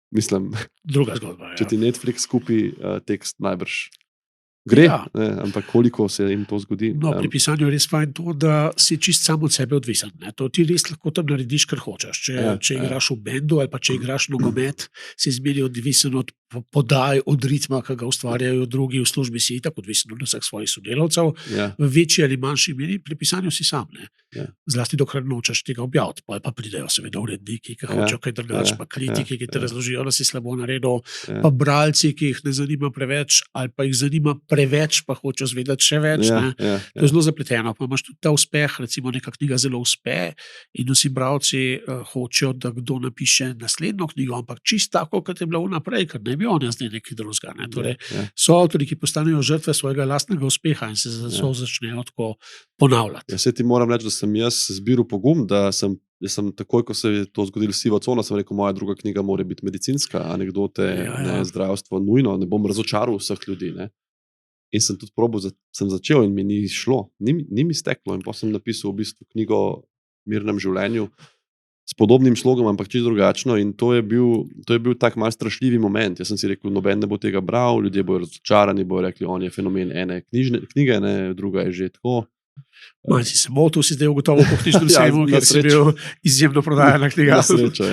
mislim, druga zgodba. Če ti Netflix kupi tekst, najbrž gre, ampak koliko se jim to zgodi? No, pri pisanju je res fajn to, da si čist sam od sebe odvisen. Ne? To ti res lahko tam narediš, kar hočeš. Če igraš v bendu ali pa če igraš nogomet, si zmeri odvisen od podaj, od ritma, ki ga ustvarjajo drugi, v službi si tako odvisen od vseh svojih sodelavcev. V večji ali manjši meri, pri pisanju si sam. Ne? Zlasti dokler nočeš tega objaviti. Pa pridejo seveda uredniki, ki hočejo kaj drugače, pa kritiki, ki te razložijo, da si slabo naredil, pa bralci, ki jih ne zanima preveč ali pa jih zanima preveč, pa hočejo zvedeti še več. To je zelo zapleteno. Pa imaš tudi ta uspeh, recimo neka knjiga zelo uspe in vsi bralci hočejo, da kdo napiše naslednjo knjigo, ampak čisto tako, kot je bilo vnaprej, ker ne bi on zdaj nekaj drugega. Ne? Torej, so avtori, ki postanejo žrtve svojega lastnega uspeha in se začnejo tako ponavljati. Se ti moram reči, da sem jaz zbiral pogum, da sem takoj, ko se je to zgodilo s sivo cono, sem rekel, moja druga knjiga mora biti medicinska, anekdote, zdravstvo, nujno, ne bom razočaral vseh ljudi. Ne? In sem tudi sem začel in mi ni šlo, ni mi steklo in potem sem napisal v bistvu knjigo o mirnem življenju s podobnim slogom, ampak čisto drugačno in to je bil tak malo strašljivi moment. Jaz sem si rekel, noben ne bo tega bral, ljudje bojo razočarani, bojo rekli, on je fenomen ene knjige, ne, druga je že tako. Malo si se motil, si zdaj ugotovil po knjižnem sejmu, ker si bil izjemno prodajana knjiga. Na srečo,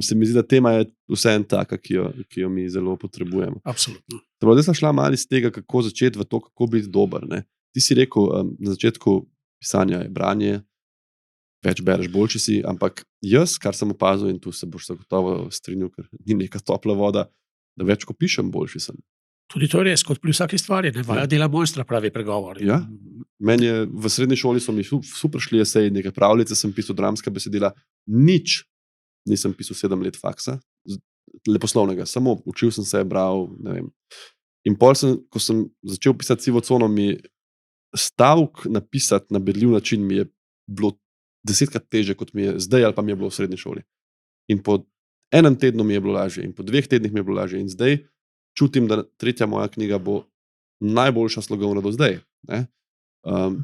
se mi zdi, da tema je vseeno taka, ki jo mi zelo potrebujemo. Absolutno. Zdaj sem šla malo iz tega, kako začeti v to, kako biti dober. Ne? Ti si rekel, na začetku pisanja je branje, več bereš, boljši si, ampak jaz, kar sem opazil, in tu se boš zagotovo strinjal, ker ni neka topla voda, da več ko pišem, boljši sem. Tudi to je res, kot pri vsaki stvari, ne vaja dela mojstra, pravi pregovor. Ja, meni je v srednji šoli so mi super šli eseji, neke pravljice sem pisal, dramska besedila, nič nisem pisal 7 let faksa, leposlovnega, samo učil sem se, bral, ne vem. In pol ko sem začel pisati sivo cono, mi stavk napisati na berljiv način mi je bilo 10krat teže, kot mi je zdaj ali pa mi je bilo v srednji šoli. In po 1 tednu mi je bilo lažje in po 2 tednih mi je bilo lažje in zdaj čutim, da 3. moja knjiga bo najboljša slogovna do zdaj. Ne?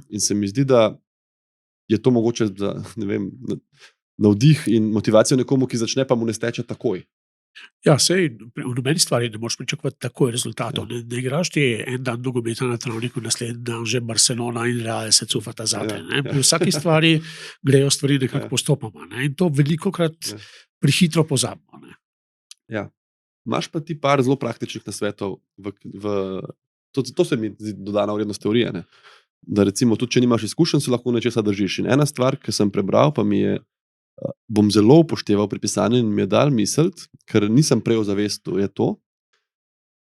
In se mi zdi, da je to mogoče za, ne vem, navdih in motivacijo nekomu, ki začne, pa mu ne steče takoj. Ja, sej v nobeni stvari ne moreš pričakovati takoj rezultatov. Ne igraš ti en dan nogometa na travniku, naslednji dan že Barcelona in Real se cufata zate. Pri vsaki stvari grejo stvari nekako postopoma. In to velikokrat prehitro pozabimo. Ja. Imaš pa ti par zelo praktičnih nasvetov, to se mi zdi dodana vrednost teorije, ne? Da recimo tudi, če nimaš izkušenj, se lahko nečesa držiš. In ena stvar, ki sem prebral, pa mi je, bom zelo upošteval pri pisanju in mi je dal misliti, ker nisem prej ozavestil, je to,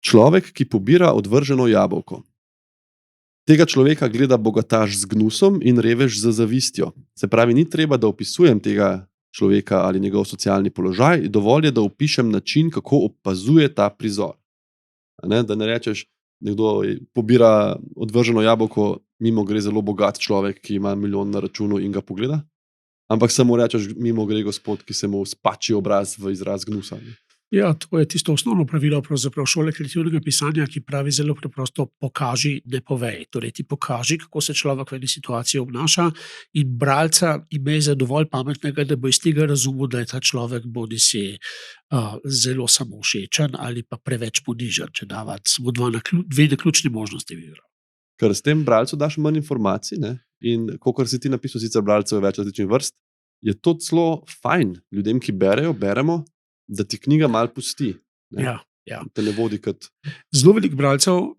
človek, ki pobira odvrženo jabolko. Tega človeka gleda bogataš z gnusom in revež z zavistjo. Se pravi, ni treba, da opisujem tega človeka ali njegov socialni položaj, dovolj je, da opišem način, kako opazuje ta prizor. Da ne rečeš, nekdo pobira odvrženo jabolko, mimo gre zelo bogat človek, ki ima milijon na računu in ga pogleda, ampak samo rečeš, mimo gre gospod, ki se mu spači obraz v izraz gnusa. Ja, to je tisto osnovno pravilo pravzaprav šole kreativnega pisanja, ki pravi zelo preprosto: pokaži, ne povej. Torej ti pokaži, kako se človek v eni situaciji obnaša, in bralca imej za dovolj pametnega, da bo iz tega razumel, da je ta človek bodisi zelo samovšečen ali pa preveč ponižen, če dava samo dve naključni možnosti. Ker s tem bralcu daš manj informacij, ne? In kakor si ti napisal, sicer bralcev je več različnih vrst, je to celo fajn ljudem, ki beremo, da ti knjiga malo pusti. Ja. Te ne vodi kot... Zelo veliko bralcev,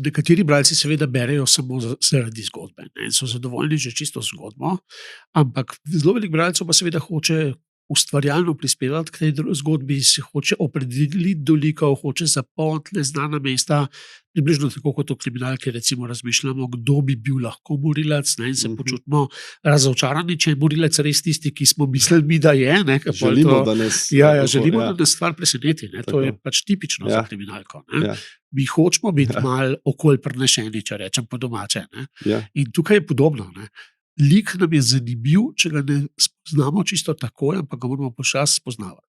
nekateri bralci seveda berejo samo zaradi zgodbe in so zadovoljni že čisto z zgodbo, ampak zelo veliko bralcev pa seveda hoče ustvarjalno prispevati k tej zgodbi, se hoče opredeliti do likov, hoče zapolniti neznana mesta, približno tako kot v kriminalki recimo razmišljamo, kdo bi bil lahko morilec, in se počutimo razočarani, če je morilec res tisti, ki smo mislili, da je. Želimo, da nas... Želimo, da nas stvar preseneti. To je pač tipično za kriminalko. Mi hočemo biti malo okolj prenešeni, če rečem po domače. In tukaj je podobno. Lik nam je zanimiv, če ga ne spoznamo čisto takoj, ampak ga moramo počasi spoznavati.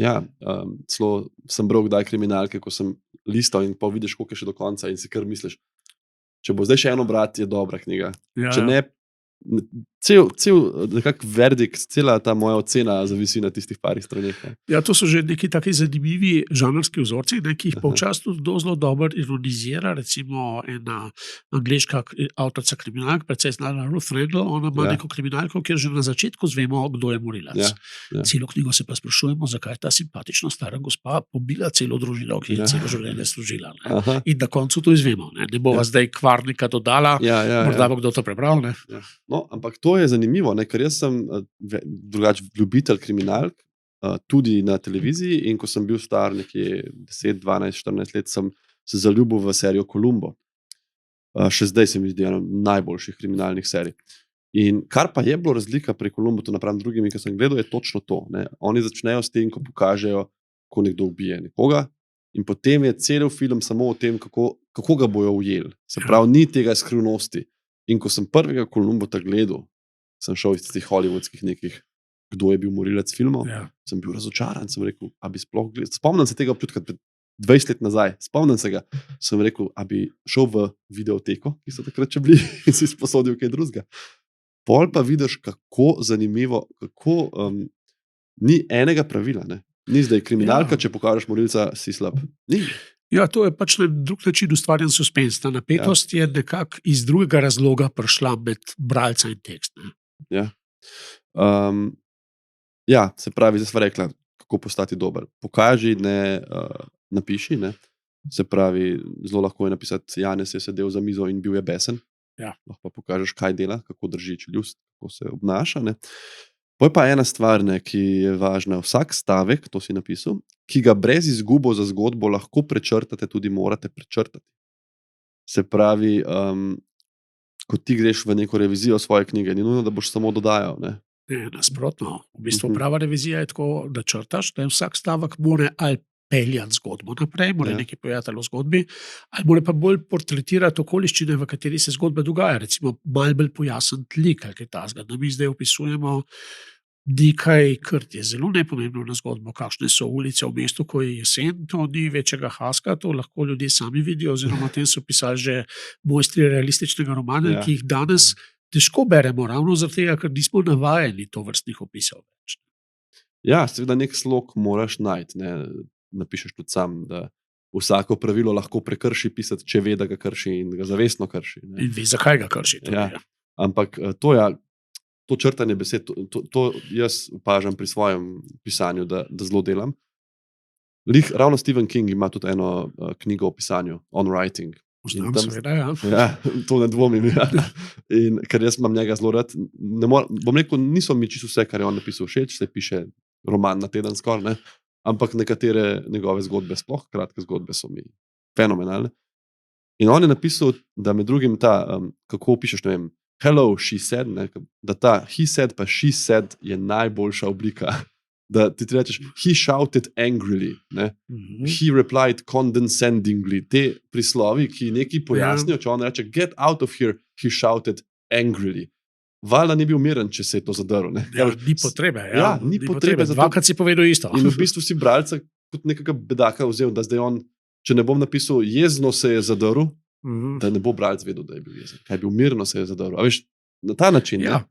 Ja, celo sem bral kdaj kriminalke, ko sem listal in pa vidiš, koliko je še do konca in si kar misliš, če bo zdaj še eno brati, je dobra knjiga. Če ne, cel nekak verdikt, cela ta moja ocena zavisi na tistih parih straneh. Ja, to so že neki taki zanimivi žanrski vzorci, ki jih pa včasih zelo dobro ironizira. Recimo ena angleška avtorica kriminalk, precej znana Ruth Rendell, ona ima neko kriminalko, kjer že na začetku zvemo, kdo je morilec. Celo knjigo se pa sprašujemo, zakaj je ta simpatična stara gospa pobila celo družino, ki je celo življenje služila. In na koncu to izvemo. Ne bova zdaj kvarnika dodala, morda bo kdo to prebral. No, ampak to je zanimivo, ker jaz sem drugače ljubitelj kriminalk, tudi na televiziji, in ko sem bil star nekje 10, 12, 14 let, sem se zaljubil v serijo Columbo. Še zdaj se mi zdi ena najboljših kriminalnih serij. In kar pa je bilo razlika pri Columbu napram drugimi, ki sem gledal, je točno to. Oni začnejo s tem, ko pokažejo, ko nekdo ubije nekoga, in potem je cel film samo o tem, kako ga bojo ujeli. Se pravi, ni tega skrivnosti. In ko sem prvega Columbota gledal, sem šel iz tih hollywoodskih nekih, kdo je bil morilec filmov, sem bil razočaran, sem rekel, a bi sploh gledal. Spomnim se tega občutka 20 let nazaj, spomnim se ga, sem rekel, a bi šel v videoteko, ki so takrat še bili, in si sposodil kaj drugega. Pol pa vidiš, kako zanimivo, kako ni enega pravila, ne? Ni zdaj kriminalka, če pokažeš morilca, si slab. Ni. Ja, to je pač na drug način ustvarjen suspens. Ta napetost je nekako iz drugega razloga prišla med bralca in tekst. Se pravi, zdaj sva rekla, kako postati dober. Pokaži, ne napiši. Ne? Se pravi, zelo lahko je napisati, Janez je sedel za mizo in bil je besen. Lahko pokažeš, kaj dela, kako drži čeljust, kako se obnaša. Ne? Poj pa ena stvar, ki je važna. Vsak stavek, to si napisal, ki ga brez izgubo za zgodbo lahko prečrtate, tudi morate prečrtati. Se pravi, ko ti greš v neko revizijo svoje knjige, ni nujno, da boš samo dodajal. Ne, nasprotno. V bistvu prava revizija je tako, da črtaš, da vsak stavek mora ali peljati zgodbo naprej, mora nekaj povedati o zgodbi, ali mora pa bolj portretirati okoliščine, v kateri se zgodba dogaja. Recimo, malo bolj pojasniti lik, kaj je tazga. Da mi zdaj opisujemo nekaj, kar je zelo nepomembno na zgodbo, kakšne so ulice v mestu, ko je jesen, to ni večjega haska, to lahko ljudje sami vidijo, oziroma o tem so pisali že mojstri realističnega romana, ki jih danes težko beremo, ravno zaradi tega, ker nismo navajeni to vrstnih opisov več. Ja, seveda nek slog moraš najti. Ne? Napišeš tudi sam, da vsako pravilo lahko prekrši pisati, če ve, da ga krši in ga zavestno krši. Ne? In ve, zakaj ga krši. Ja. Ampak to črtanje besed, to jaz opažam pri svojem pisanju, da zelo delam. Ravno Stephen King ima tudi eno knjigo o pisanju, On Writing. Poznam, seveda, ja. Ja, to ne dvomim. Ja. In ker jaz imam njega zelo rad, bom rekel, niso mi čisto vse, kar je on napisal, všeč, se piše roman na teden skoraj, ne? Ampak nekatere njegove zgodbe, sploh kratke zgodbe, so mi fenomenalne. In on je napisal, da med drugim kako pišeš, ne vem, hello, she said, ne? Da ta he said pa she said je najboljša oblika. Da ti rečeš, he shouted angrily, ne? He replied condescendingly. Te prislovi, ki nekaj pojasnijo, če on reče, get out of here, he shouted angrily. Valjda ni bil miren, če se je to zadrl. Ja, ni potrebe. Ja, ni potrebe. Dvakrat si povedal isto. In v bistvu si bralca kot nekega bedaka vzel, da zdaj on, če ne bom napisal jezno se je zadrl, da ne bo bralc vedel, da je bil jezen. Kaj je bil mirno se je zadrl. A veš, na ta način. Ja.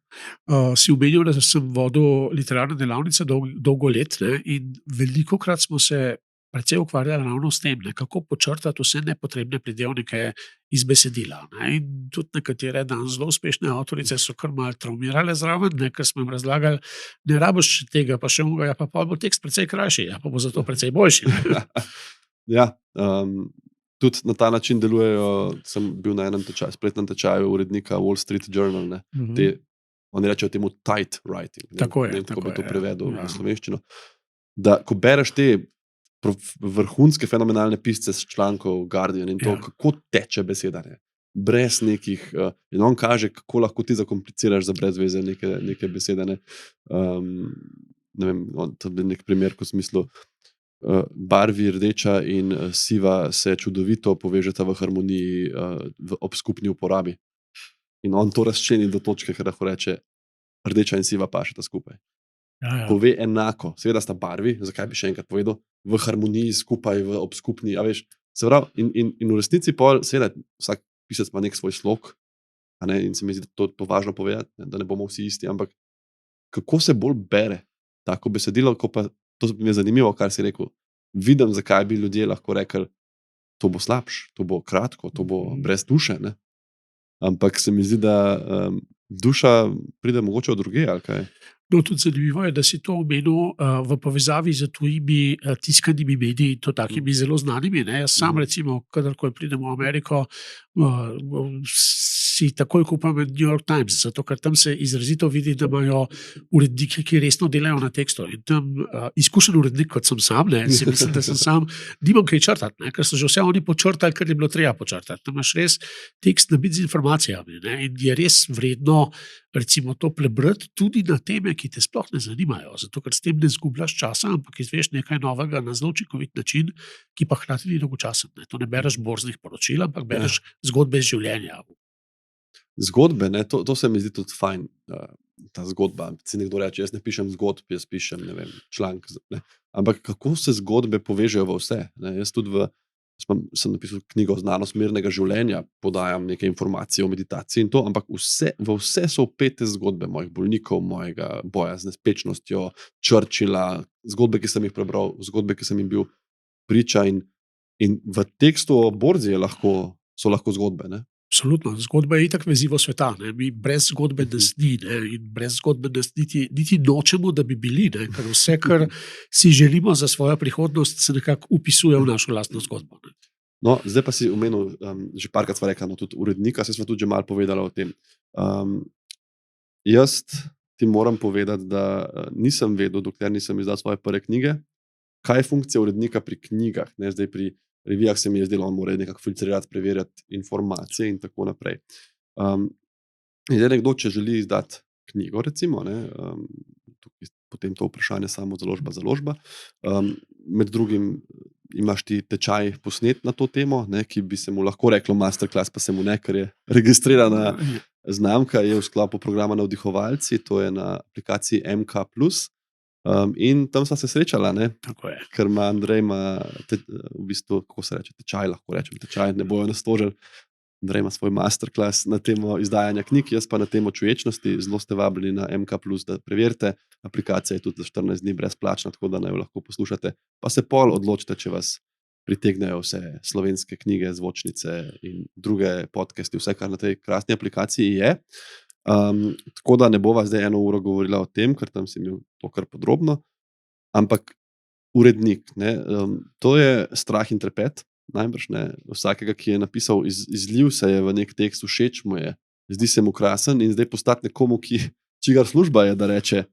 Si omenil, da sem vodil literarne delavnice dolgo let, ne? In velikokrat smo se precej ukvarjali ravno s tem, ne? Kako počrtati vse nepotrebne pridevnike iz besedila. Ne? In tudi nekatere danes zelo uspešne avtorice so kar malo traumirale zraven, ne? Ker smo jim razlagali, ne rabiš tega, pa še onega, ja, pa bo tekst precej krajši, ja, pa bo zato precej boljši. Ja, tudi na ta način delujejo. Sem bil na enem spletnem tečaju urednika Wall Street Journal. Oni rečejo temu tight writing. Tako je. Kako bi to prevedel v slovenščino. Da, ko bereš te vrhunske fenomenalne pisce s člankov Guardian in to, kako teče beseda, ne? Brez nekih, in on kaže, kako lahko ti zakompliciraš za brez veze neke besede. Ne vem, to je nek primer, ko v smislu barvi rdeča in siva se čudovito povežeta v harmoniji ob skupni uporabi. In on to razčleni do točke, ker lahko reče, rdeča in siva pašeta skupaj. Ja. Pove enako, seveda sta barvi, zakaj bi še enkrat povedal, v harmoniji skupaj, ob skupni, a veš, se pravi, in v resnici seveda vsak pisec ima nek svoj slog, a ne, in se mi zdi, da to važno povedati, da ne bomo vsi isti, ampak kako se bolj bere tako besedilo, ko pa to mi je zanimivo, kar si rekel. Vidim, zakaj bi ljudje lahko rekli, to bo slabš, to bo kratko, to bo brez duše. Ne? Ampak se mi zdi, da duša pride mogoče od druge, ali kaj? No, tudi zanimivo je, da si to omenil v povezavi z tujimi tiskanimi mediji, to takimi zelo znanimi. Ne? Jaz sam, recimo, kadarkoli pridem v Ameriko, si takoj kupam New York Times, zato ker tam se izrazito vidi, da imajo uredniki, ki resno delajo na tekstu. In tam izkušen urednik, kot sem sam, ne, si mislim, da sem sam, nimam kaj črtati, ne, ker so že vse oni počrtali, kar je bilo treba počrtati. Tam imaš res tekst nabit z informacijami, ne, in je res vredno, recimo, to prebrati tudi na teme, ki te sploh ne zanimajo, zato ker s tem ne zgubljaš časa, ampak izveš nekaj novega na zelo učinkovit način, ki pa hkrati ni dolgočasen. Ne. To ne bereš borznih poročil, ampak bereš zgodbe iz življenja. Zgodbe, ne, to se mi zdi tudi fajn, ta zgodba. Si nekdo reče, jaz ne pišem zgodb, jaz pišem, ne vem, članek. Ampak kako se zgodbe povežejo v vse? Ne? Jaz tudi sem napisal knjigo Znanost mirnega življenja, podajam neke informacije o meditaciji in to, ampak v vse so vpete zgodbe mojih bolnikov, mojega boja z nespečnostjo, Churchilla, zgodbe, ki sem jih prebral, zgodbe, ki sem jim bil priča in v tekstu o borzi so lahko zgodbe, ne? Absolutno. Zgodba je itak vezivo sveta. Ne? Mi brez zgodbe nas ni, ne? In brez zgodbe nas niti nočemo, da bi bili. Ne? Ker vse, kar si želimo za svojo prihodnost, se nekako upisuje v našo lastno zgodbo. Ne? No, zdaj pa si omenil, že parkrat sva rekla, no, tudi urednika, se sva tudi že malo povedala o tem. Jaz ti moram povedati, da nisem vedel, dokler nisem izdal svoje prve knjige, kaj je funkcija urednika pri knjigah, ne? Zdaj pri revijah se mi je zdelo, on mora nekako filtrirati, preverjati informacije in tako naprej. In zdaj nekdo, če želi izdati knjigo, recimo, ne, tukaj potem to vprašanje samo založba, med drugim imaš ti tečaj posnet na to temo, ne, ki bi se mu lahko reklo masterclass, pa se mu ne, ker je registrirana znamka, je v sklopu programa Navdihovalci, to je na aplikaciji MK+. In tam sva se srečala, ne? Ker Andrej ima v bistvu, kako se reče, tečaj, lahko rečem tečaj, ne bojo nas tožili, Andrej ima svoj masterclass na temo izdajanja knjig, jaz pa na temo čuječnosti. Zelo ste vabili na MK+, da preverite. Aplikacija je tudi za 14 dni brezplačna, tako da naj jo lahko poslušate. Pa se pol odločite, če vas pritegnejo vse slovenske knjige, zvočnice in druge podcasti, vse, kar na tej krasni aplikaciji je. Tako da ne bova zdaj 1 uro govorila o tem, ker tam si imel to kar podrobno, ampak urednik, ne, to je strah in trepet, najbrž ne, vsakega, ki je napisal, izlil se je v nek tekst, všeč mu je, zdi se mu krasen in zdaj postati nekomu, čigar služba je, da reče,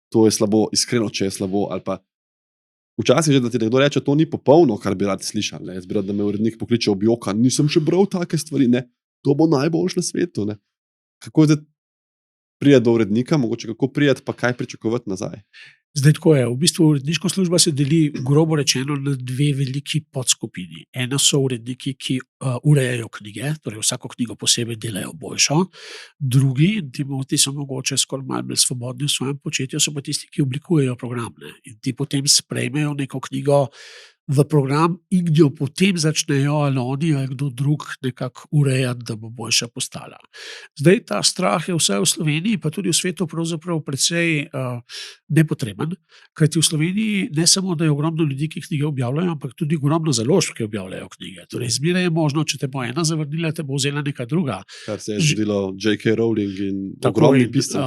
to je slabo, iskreno, če je slabo, ali pa včasih že, da ti nekdo reče, to ni popolno, kar bi rad slišal, ne, jaz bi rad, da me urednik pokliče ob joka, nisem še bral take stvari, ne, to bo najboljš na svetu, ne. Kako zdaj prijeti do urednika, mogoče kako prijeti, pa kaj pričakovati nazaj? Zdaj tako je, v bistvu uredniška služba se deli, grobo rečeno, na 2 veliki podskupini. Ena so uredniki, ki urejajo knjige, torej vsako knjigo posebej delajo boljšo. Drugi, ti so mogoče skoraj malo bolj svobodni v svojem početju, so pa tisti, ki oblikujejo program, ne. In ti potem sprejmejo neko knjigo v program in jo potem začnejo ali oni ali kdo drug nekako urejati, da bo boljša postala. Zdaj ta strah je vsaj v Sloveniji, pa tudi v svetu pravzaprav precej nepotreben, kajti v Sloveniji ne samo, da je ogromno ljudi, ki knjige objavljajo, ampak tudi ogromno založb, ki objavljajo knjige. Torej, zmeraj je možno, če te bo ena zavrnila, te bo vzela neka druga. Kar se je zgodilo J.K. Rowling in ogromni pisci.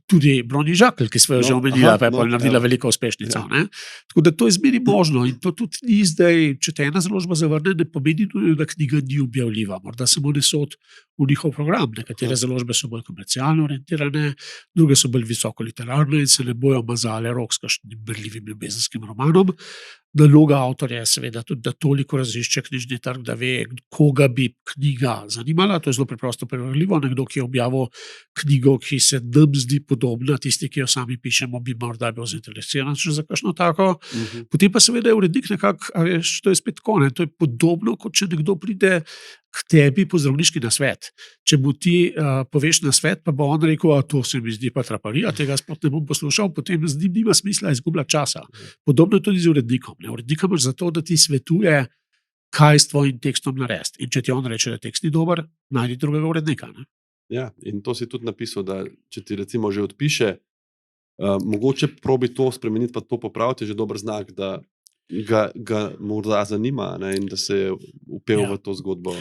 Tudi Broni Žakelj, ki smo jo že omenila, pa je naredila veliko uspešnico. Ja. Tako da to je zmeraj možno in to tudi ni zdaj, če te ena založba zavrne, ne pomeni, da knjiga ni objavljiva. Morda samo ne sodi v njihov program. Nekatere založbe so bolj komercialno orientirane, druge so bolj visoko literarne in se ne bojo mazale rok s kakšnim berljivim ljubezenskim romanom. Naloga avtorja je seveda tudi, da toliko razišče knjižni trg, da ve, koga bi knjiga zanimala. To je zelo preprosto preverljivo. Nekdo, ki je objavil knjigo, ki se nam zdi podobna, tisti, ki jo sami pišemo, bi morda bil zainteresiran še za kakšno tako. Potem pa seveda je urednik nekako, to je spet tako, to je podobno, kot če nekdo pride k tebi po zdravniški nasvet. Če mu ti poveš nasvet, pa bo on rekel, to se mi zdi pa traparija, tega sploh ne bom poslušal, potem z njim nima smisla izgubljati časa. Podobno je tudi z urednikom. Urednika imaš zato, da ti svetuje, kaj s tvojim tekstom narediti. In če ti on reče, da tekst ni dober, najdi drugega urednika. Ne? Ja, in to si tudi napisal, da če ti recimo že odpiše, mogoče probi to spremeniti, pa to popraviti, je že dober znak, da ga morda zanima, ne, in da se je upel v to zgodbo.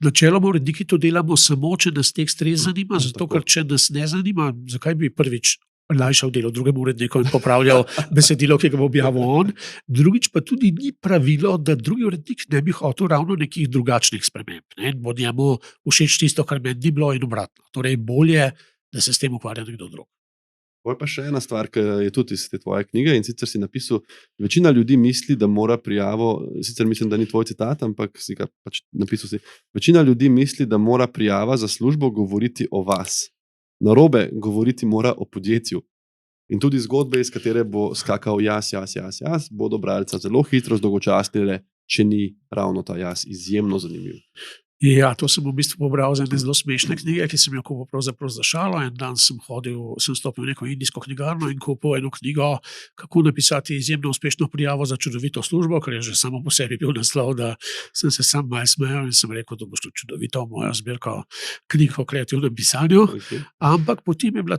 Načeloma uredniki to delamo samo, če nas tekst res zanima, zato ker če nas ne zanima, zakaj bi prvič lajšal delo drugemu uredniku in popravljal besedilo, ki ga bo objavil on. Drugič pa tudi ni pravilo, da drugi urednik ne bi hotel ravno nekih drugačnih sprememb. Ne, bo njemu všeč tisto, kar meni ni bilo in obratno. Torej bolje, da se s tem ukvarja nekdo drug. To je pa še ena stvar, ki je tudi iz te tvoje knjige, in sicer si napisal, večina ljudi misli, da mora prijavo, sicer mislim, da ni tvoj citat, ampak si ga pač napisal si, večina ljudi misli, da mora prijava za službo govoriti o vas. Narobe govoriti mora o podjetju. In tudi zgodbe, iz katere bo skakal jaz, bodo bralca zelo hitro zdolgočasnile, če ni ravno ta jaz izjemno zanimiv. Ja, to sem v bistvu pobral za ene zelo smešne knjige, ki sem jo kupil pravzaprav za šalo. En dan sem stopil v neko indijsko knjigarno in kupil eno knjigo, kako napisati izjemno uspešno prijavo za čudovito službo, ker je že samo po sebi bil naslov, da sem se sam malo smejal in sem rekel, da boš to čudovito mojo zbirko knjig o kreativnem pisanju. Okay. Ampak potem je bila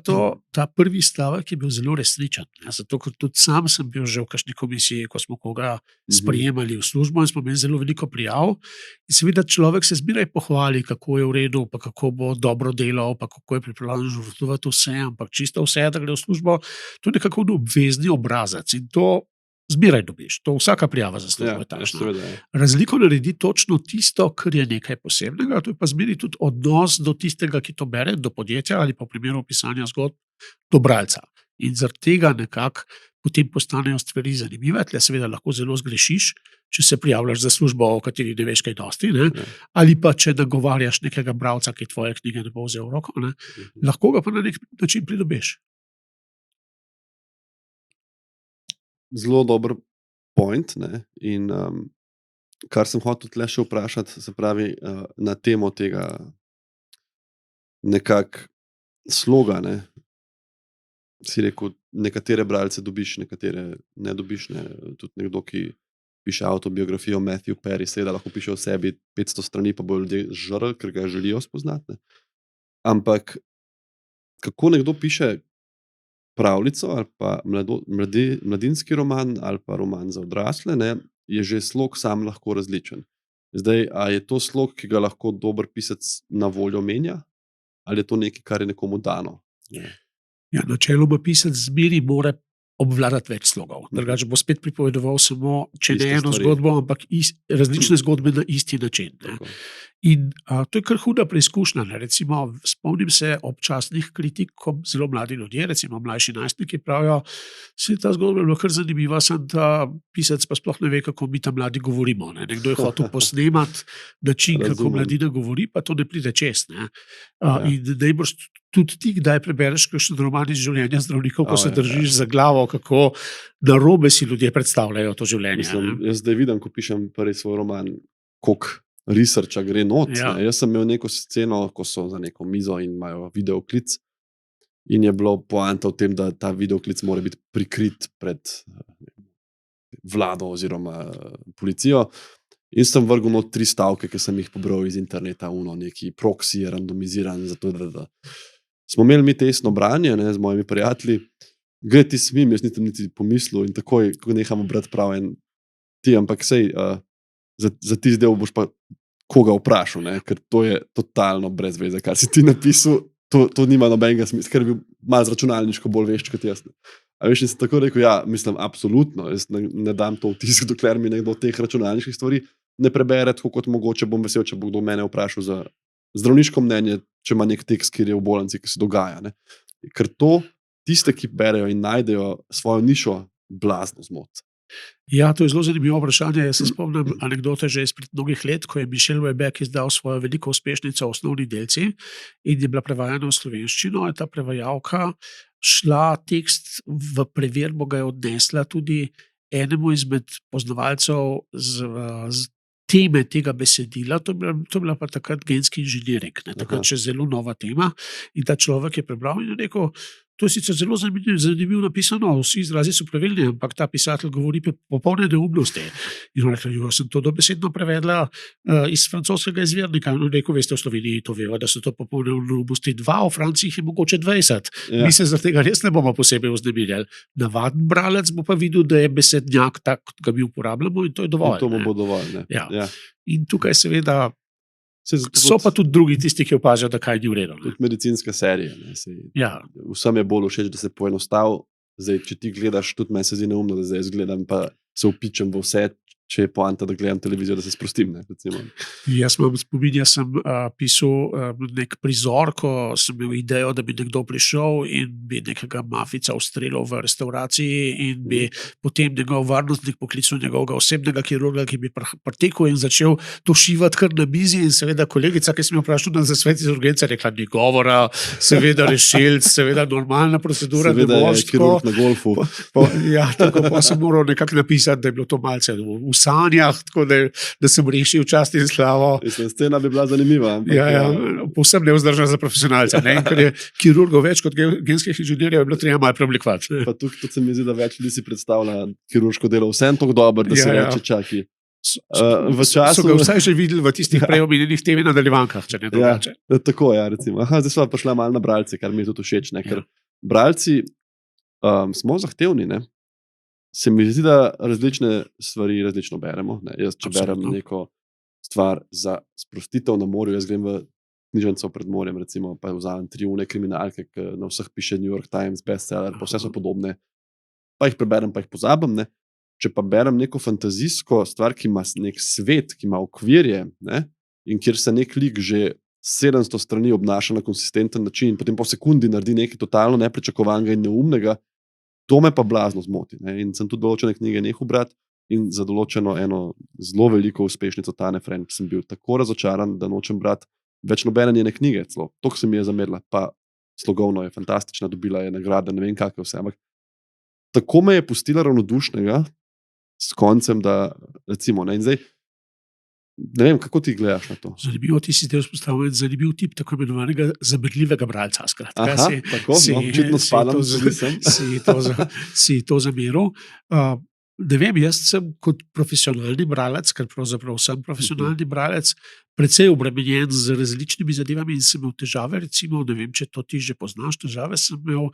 ta prvi stavek, ki je bil zelo resničen. Zato, ker tudi sam sem bil že v kakšni komisiji, ko smo koga sprejemali v službo in smo imeli zelo veliko prijav. In seveda človek se zmeraj pohvali, kako je v redu, pa kako bo dobro delal, pa kako je pripravljen žrtvovati vse, ampak čisto vse, da gre v službo, to je nekako obvezni obrazac in to zmeraj dobiš. To vsaka prijava za službo je takšna. Razliko naredi točno tisto, kar je nekaj posebnega, to je pa zmeraj tudi odnos do tistega, ki to bere, do podjetja ali pa v primeru pisanja zgodb do bralca. In zaradi tega nekako potem postanejo stvari zanimive, tle seveda lahko zelo zgrešiš, če se prijavljaš za službo, o kateri ne veš kaj dosti, ne? Ali pa če nagovarjaš nekega bralca, ki tvoje knjige ne bo vzel v roko, ne? Lahko ga pa na nek način pridobeš. Zelo dober point, ne? In kar sem hotel tle še vprašati, se pravi, na temo tega nekak sloga, ne? Si rekel, nekatere bralce dobiš, nekatere ne dobiš, ne? Tudi nekdo, ki piše avtobiografijo Matthew Perry, seveda lahko piše o sebi 500 strani, pa bodo ljudje žrli, ker ga želijo spoznati. Ne. Ampak kako nekdo piše pravljico ali pa mladinski roman ali pa roman za odrasle, ne, je že slog sam lahko različen. Zdaj, a je to slog, ki ga lahko dober pisec na voljo menja, ali je to nekaj, kar je nekomu dano? Ne. Ja, načeloma pisec zmeri mora obvladati več slogov. Drugače bo spet pripovedoval samo, če Iste ne eno stvari. zgodbo, ampak različne zgodbe na isti način. Ne. Tako. In to je kar huda preizkušnja. Ne. Recimo, spomnim se občasnih kritik, ko zelo mladi ljudje, recimo mlajši najstniki, pravijo, se ta zgodba je bila kar zanimiva, sem ta pisec pa sploh ne ve, kako mi tam mladi govorimo. Ne. Nekdo je hotel posnemati način, kako Razumem. mladina govori, pa to ne pride čez. Ne. Ja. In najbrž tudi ti, kdaj prebereš kakšen roman iz življenja zdravnikov, ko se Ja. držiš za glavo, kako narobe si ljudje predstavljajo to življenje. Mislim, Ne. jaz zdaj vidim, ko pišem prvi svoj roman, koliko researcha gre not. Ja. Ne. Jaz sem imel neko sceno, ko so za neko mizo in imajo videoklic, in je bilo poanta v tem, da ta videoklic mora biti prikrit pred vlado oziroma policijo. In sem vrgel not 3 stavke, ki sem jih pobral iz interneta, neki proksi, randomiziran, zato da. Smo imeli mi tesno branje, ne, z mojimi prijatelji, gre ti smim, jaz nisem niti pomislil in takoj, ko nehamo brati prav en ti, ampak sej, za ti zdaj boš pa koga vprašal, ne, ker to je totalno brez veze, kar si ti napisal, to nima nobenega smisla, ker bi malo z računalniško bolj veš kot jaz. A veš, in sem tako rekel, ja, mislim, absolutno, jaz ne dam to vtisk, dokler mi nekdo teh računalniških stvari ne prebere, tako kot mogoče bom vesel, če bo kdo mene vprašal za zdravniško mnenje, če ima nek tekst, kjer je v bolnici, ki se dogaja. Ne. Ker to tiste, ki berejo in najdejo svojo nišo, blazno zmot. Ja, to je zelo zanimivo vprašanje. Jaz se spomnim anekdote že izpred mnogih let, ko je Michel Houellebecq izdal svojo veliko uspešnico Osnovni delci in je bila prevajana v slovenščino. Je ta prevajalka šla tekst v preverbo, ga je odnesla tudi enemu izmed poznavalcev z teme tega besedila, to je bila pa takrat genski inženiring, ne, takrat še zelo nova tema. In ta človek je prebral in je rekel, to je sicer zelo zanimivo napisano, vsi izrazi so pravilni, ampak ta pisatelj govori popolne neumnosti. In on rekel, jaz sem to dobesedno prevedla iz francoskega izvirnika. In on rekel, veste, v Sloveniji to veva, da so to popolne neumnosti 2, v Franciji je mogoče 20. Ja. Mi se zaradi tega res ne bomo posebej vznemirjali. Navaden bralec bo pa videl, da je besednjak tak, kot ga mi uporabljamo, in to je dovolj. In to mu ne. bo dovolj. Ne. Ja. Ja. In tukaj seveda Saj zato so pa tudi drugi tisti, ki opažajo, da kaj ni v redu. Ne. tudi medicinska serija. Ne, saj, Ja. vsem je bolj všeč, da se poenostavi. Zdaj, če ti gledaš, tudi meni se zdi neumno, da zdaj jaz gledam, pa se upičem v vse, če je poanta, da gledam televizijo, da se sprostim. Ne, recimo. Jaz imam spomin, jaz sem pisal nek prizor, ko sem imel idejo, da bi nekdo prišel in bi nekega mafica ustrelil v restavraciji in bi potem njegov varnostnik poklical njegovega osebnega kirurga, ki bi pritekel in začel to šivati kar na mizi. In seveda kolegica, ki sem jo vprašal na zasvet iz urgence, rekla, ni govora, seveda rešilc, seveda normalna procedura, ne Seveda boš je tako. kirurg na golfu. Ja, tako pa sem moral nekako napisati, da je bilo to malce v sanjah, tako da sem rešil čast in slavo. Mislim, scena bi bila zanimiva. Ampak, Ja, povsem nevzdržna za profesionalce. Ne? In ker je kirurgov več kot genskih inženirjev, je bilo treba malo preoblikovati. Pa tudi se mi zdi, da več ljudi si predstavlja kirurško delo vsem tako dobro, da se Ja, ja. reče čaki. V So času, ga vsaj že videli v tistih prej omenjenih TV nadaljevankah, če ne drugače. tako ja, recimo. Zdaj smo pa šla malo na bralce, kar mi je tudi všeč. Ne? Ker bralci smo zahtevni. Ne? Se mi zdi, da različne stvari različno beremo. Ne? Jaz, če berem Absolutno. neko stvar za sprostitev na morju, jaz grem v knjižnico pred morjem, recimo, pa vzamem 3 une kriminalke, ki na vseh piše New York Times, bestseller, pa vse so podobne. Pa jih preberem, pa jih pozabim. Ne? Če pa berem neko fantazijsko stvar, ki ima nek svet, ki ima okvirje, ne? In kjer se nek lik že 700 strani obnaša na konsistenten način, in potem po sekundi naredi nekaj totalno nepričakovanega in neumnega, to me pa blazno zmoti. Ne? In sem tudi določene knjige nehal brati in za določeno eno zelo veliko uspešnico Tane French sem bil tako razočaran, da nočem brati več nobene njene knjige. To se mi je zamerila, pa slogovno je fantastična, dobila je nagrade, ne vem kakve vse. Ampak tako me je pustila ravnodušnega s koncem, da recimo, ne, in zdaj ne vem, kako ti gledaš na to. Zanimivo, ti si zdaj vzpostavil zanimiv tip tako imenovanega zamerljivega bralca. Skratka, Aha, tako, no, očitno spadam tudi sem. si to zameril. Ne vem, jaz sem kot profesionalni bralec, ker pravzaprav sem profesionalni bralec, precej obremenjen z različnimi zadevami in sem imel težave, recimo, ne vem, če to ti že poznaš, težave sem imel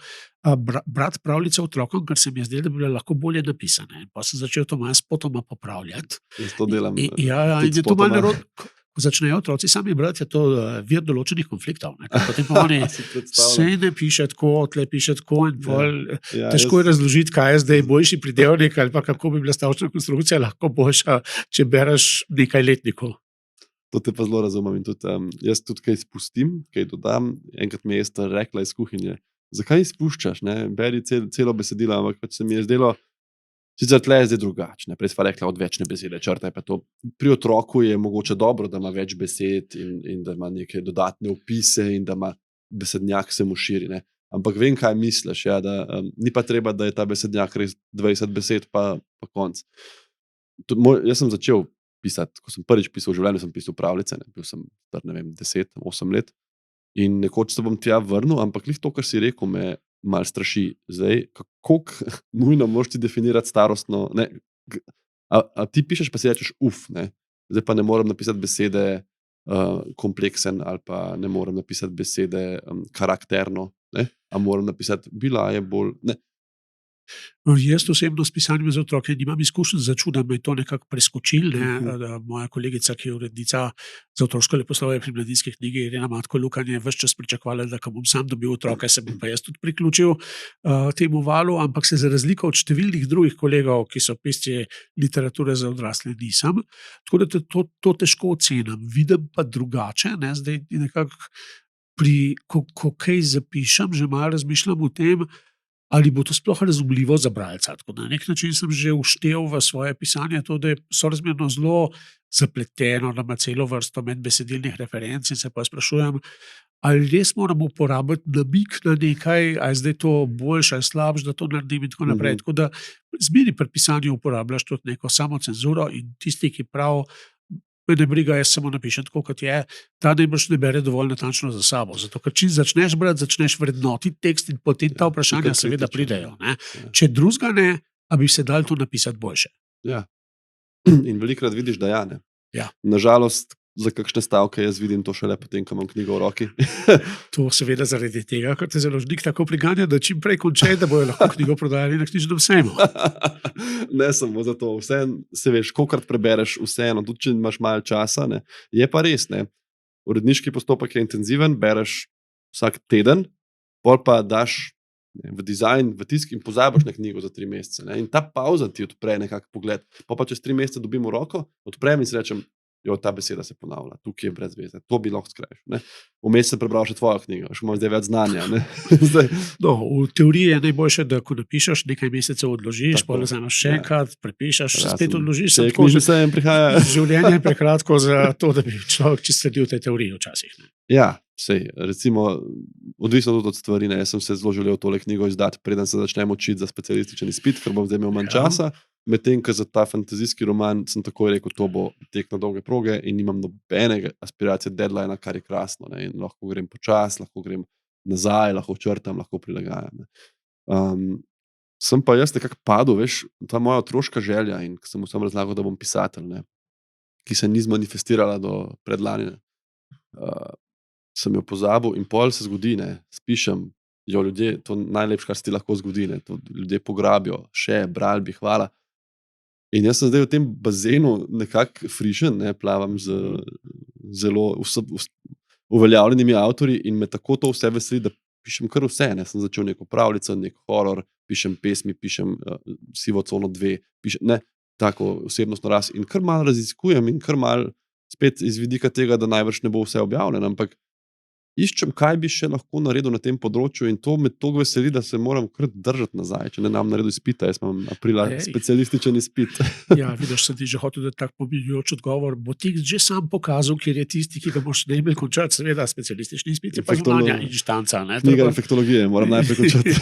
brati pravljice otrokom, ker se mi je zdelo, da bi bile lahko bolje napisane. In pa sem začel to malo spotoma popravljati. Jaz to delam Ja, tudi in je to malo spotoma. nerodno. Ko začnejo otroci sami brati, je to vir določenih konfliktov. Ne? Ker potem pa oni Si predstavljam. se ne piše tako, tle piše tako in pol. Ja, Težko je razložiti, kaj je zdaj boljši pridevnik ali pa kako bi bila stavčna konstrukcija lahko boljša, če bereš nekaj letnikov. To te pa zelo razumem. In tudi, jaz tudi kaj spustim, kaj dodam. Enkrat mi je Ester rekla iz kuhinje, zakaj izpuščaš, ne? Beri celo besedilo, ampak pač se mi je zdelo, sicer tle je zdaj drugače. Prej sva rekla odvečne besede, črtaj pa to. Pri otroku je mogoče dobro, da ima več besed in da ima neke dodatne opise in da ima besednjak se mu širi. Ne? Ampak vem, kaj misliš, ja, da ni pa treba, da je ta besednjak res 20 besed pa konc. Jaz sem začel pisati, ko sem prvič pisal v življenju, sem pisal pravljice, ne? Bil sem star, ne vem, 10-8 let in nekoč se bom tja vrnil, ampak glih to, kar si rekel, me malo straši. Zdaj, kako nujno moraš ti definirati starostno, ne? A ti pišeš, pa si rečeš ne? Zdaj pa ne morem napisati besede kompleksen ali pa ne morem napisati besede karakterno, ne? A moram napisati bila je bolj, ne? Jaz osebno s pisanjem za otroke nimam izkušenj, začudam, da me je to nekako preskočil. Moja kolegica, ki je urednica za otroško leposlovje pri Mladinski knjigi, Irena Matko Lukan, je ves čas pričakovala, da ko bom sam dobil otroke, se bom pa jaz tudi priključil temu valu, ampak se za razliko od številnih drugih kolegov, ki so pisci literature za odrasle, nisem. Tako da to težko ocenim. Vidim pa drugače, ne? Zdaj nekako ko kaj zapišem, že malo razmišljam o tem, ali bo to sploh razumljivo za bralca. Tako na nek način sem že vštel v svoje pisanje to, da je sorazmerno zelo zapleteno, da ima celo vrsto medbesedilnih referenc in se pa sprašujem, ali res moram uporabiti namig na nekaj, ali je zdaj to boljše, ali slabše, da to naredim in tako naprej. Tako da zmeri pri pisanju uporabljaš tudi neko samocenzuro in tisti, ki prav me ne briga, jaz samo napišem tako, kot je, ta najbrž ne bere dovolj natančno za sabo. Zato, ker čim začneš brati, začneš vrednotiti tekst in potem ta vprašanja seveda pridejo. Ne? Če drugega ne, a bi se dal to napisati boljše. Ja. In velikrat vidiš, da ja, ne. Ja. Nažalost, za kakšne stavke jaz vidim to šele potem, ko imam knjigo v roki. To seveda zaradi tega, ker te založnik tako priganja, da čim prej končaj, da bojo lahko knjigo prodajali na knjižnem sejmu. Ne samo zato, vseeno se veš, kolikrat prebereš vseeno, tudi če imaš malo časa, ne. Je pa res, ne. Uredniški postopek je intenziven, bereš vsak teden, pol pa daš v dizajn, v tisk in pozabiš na knjigo za 3 mesece. Ne. In ta pauza ti odpre nekak pogled. Pa čez 3 mesece dobim v roko, odprem in si rečem, ta beseda se ponavlja, tukaj je brez veze, to bi lahko skrajšal. Vmes sem prebral še tvojo knjigo, še imam zdaj več znanja. Ne? No, v teoriji je najboljše, da ko napišeš, nekaj mesecev odložiš, pa vzameš še enkrat, prepišeš, spet odložiš. Življenje je prekratko za to, da bi človek čisto sledil tej teoriji včasih. Ne? Ja, sej, recimo, odvisno tudi od stvari. Ne? Jaz sem se zelo želel tole knjigo izdati, preden se začnem učiti za specialističen izpit, ker bom zdaj imel manj časa. Medtem, ko za ta fantazijski roman sem takoj rekel, to bo tek na dolge proge in nimam nobenega aspiracije deadline, kar je krasno. Ne? In lahko grem počas, lahko grem nazaj, lahko črtam, lahko prilagajam. Sem pa jaz nekako padel, veš, ta moja otroška želja in sem mu sam razlagal, da bom pisatelj, ne? Ki se ni zmanifestirala do predlani. Sem jo pozabil in pol se zgodi, ne? Spišem, ljudje, to najlepše, kar se ti lahko zgodi, ne? To ljudje pograbijo, še, brali bi, hvala. In jaz sem zdaj v tem bazenu nekako frišen, ne, plavam z zelo uveljavljenimi avtorji in me tako to vse veseli, da pišem kar vse. Ne. Sem začel neko pravljico, nek horor, pišem pesmi, pišem Sivo cono 2, pišem tako osebnostno rast in kar malo raziskujem in kar malo spet iz vidika tega, da najbrž ne bo vse objavljeno, ampak iščem, kaj bi še lahko naredil na tem področju in to me toliko veseli, da se moram kar držati nazaj, če ne nam naredil izpita, jaz imam aprila specialističen izpit. Ja, vidiš, sem ti že hotel, da tak pominjujoč odgovor, bo ti že sam pokazal, kjer je tisti, ki ga boš najbolj končati, seveda specialistični izpit, je pa zunanja inštanca. Knjiga infektologije, moram najprej končati.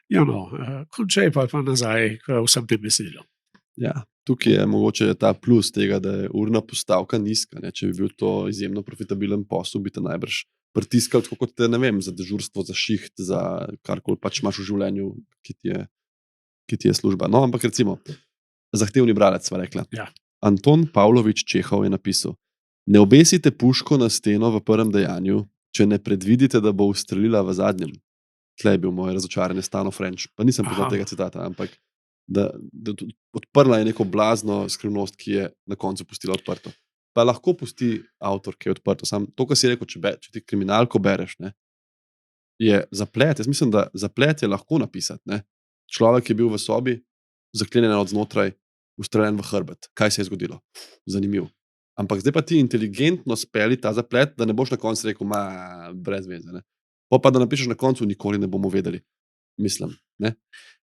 Ja, no, končaj pa nazaj k vsem tem besedilom. Ja, tukaj je mogoče ta plus tega, da je urna postavka nizka. Ne? Če bi bil to izjemno profitabilen posel, bi te najbrž pritiskal, tako kot te, ne vem, za dežurstvo, za šiht, za karkoli pač imaš v življenju, ki ti je ki ti je služba. No, ampak recimo, zahtevni bralec, sva rekla. Ja. Anton Pavlović Čehov je napisal: Ne obesite puško na steno v prvem dejanju, če ne predvidite, da bo ustrelila v zadnjem. Tle je bil moj razočaranje Stano French. Pa nisem poznal tega citata, ampak da odprla je neko blazno skrivnost, ki je na koncu pustila odprto. Pa lahko pusti avtor, ki je odprto. Sam to, kar si rekel, če ti kriminalko bereš, ne, je zaplet. Jaz mislim, da zaplet je lahko napisati. Ne. Človek je bil v sobi, zaklenjen od znotraj, ustreljen v hrbet. Kaj se je zgodilo? Zanimivo. Ampak zdaj pa ti inteligentno speli ta zaplet, da ne boš na koncu rekel, brez veze. Ne. Pa da napišeš na koncu, nikoli ne bomo vedeli. Mislim. Ne.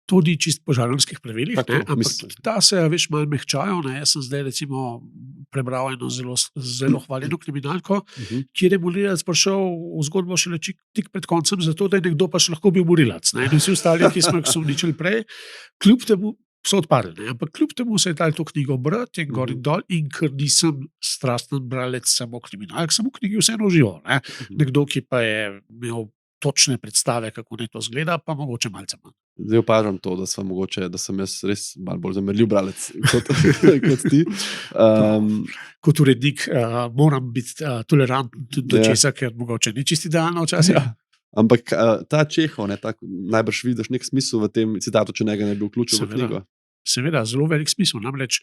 Tudi čist po žanrskih pravilih, Tako, ampak mislim. ta se veš malo mehčajo. Jaz sem zdaj recimo prebral eno zelo hvaljeno kriminalko, kjer je morilec prišel v zgodbo šele tik pred koncem, zato da je nekdo pa še lahko bil morilec. In vsi ostali, ki smo jih sumničili prej, kljub temu so odpadli. Ampak kljub temu se je dal to knjigo brati in gor in dol, in ker nisem strasten bralec samo kriminalk, sem v knjigi vseeno užival. Nekdo, ki pa je imel točne predstave, kako naj to zgleda, pa mogoče malce manj. Zdaj opažam to, da sem jaz res malo bolj zamerljiv bralec kot ti. Kot urednik moram biti toleranten tudi do česa, ker mogoče ni čisti idealno včasih. Ja. Ampak ta Čehov, najbrž vidiš nek smisel v tem citatu, če njega ne bi vključil v knjigo. Seveda, zelo velik smisel. Namreč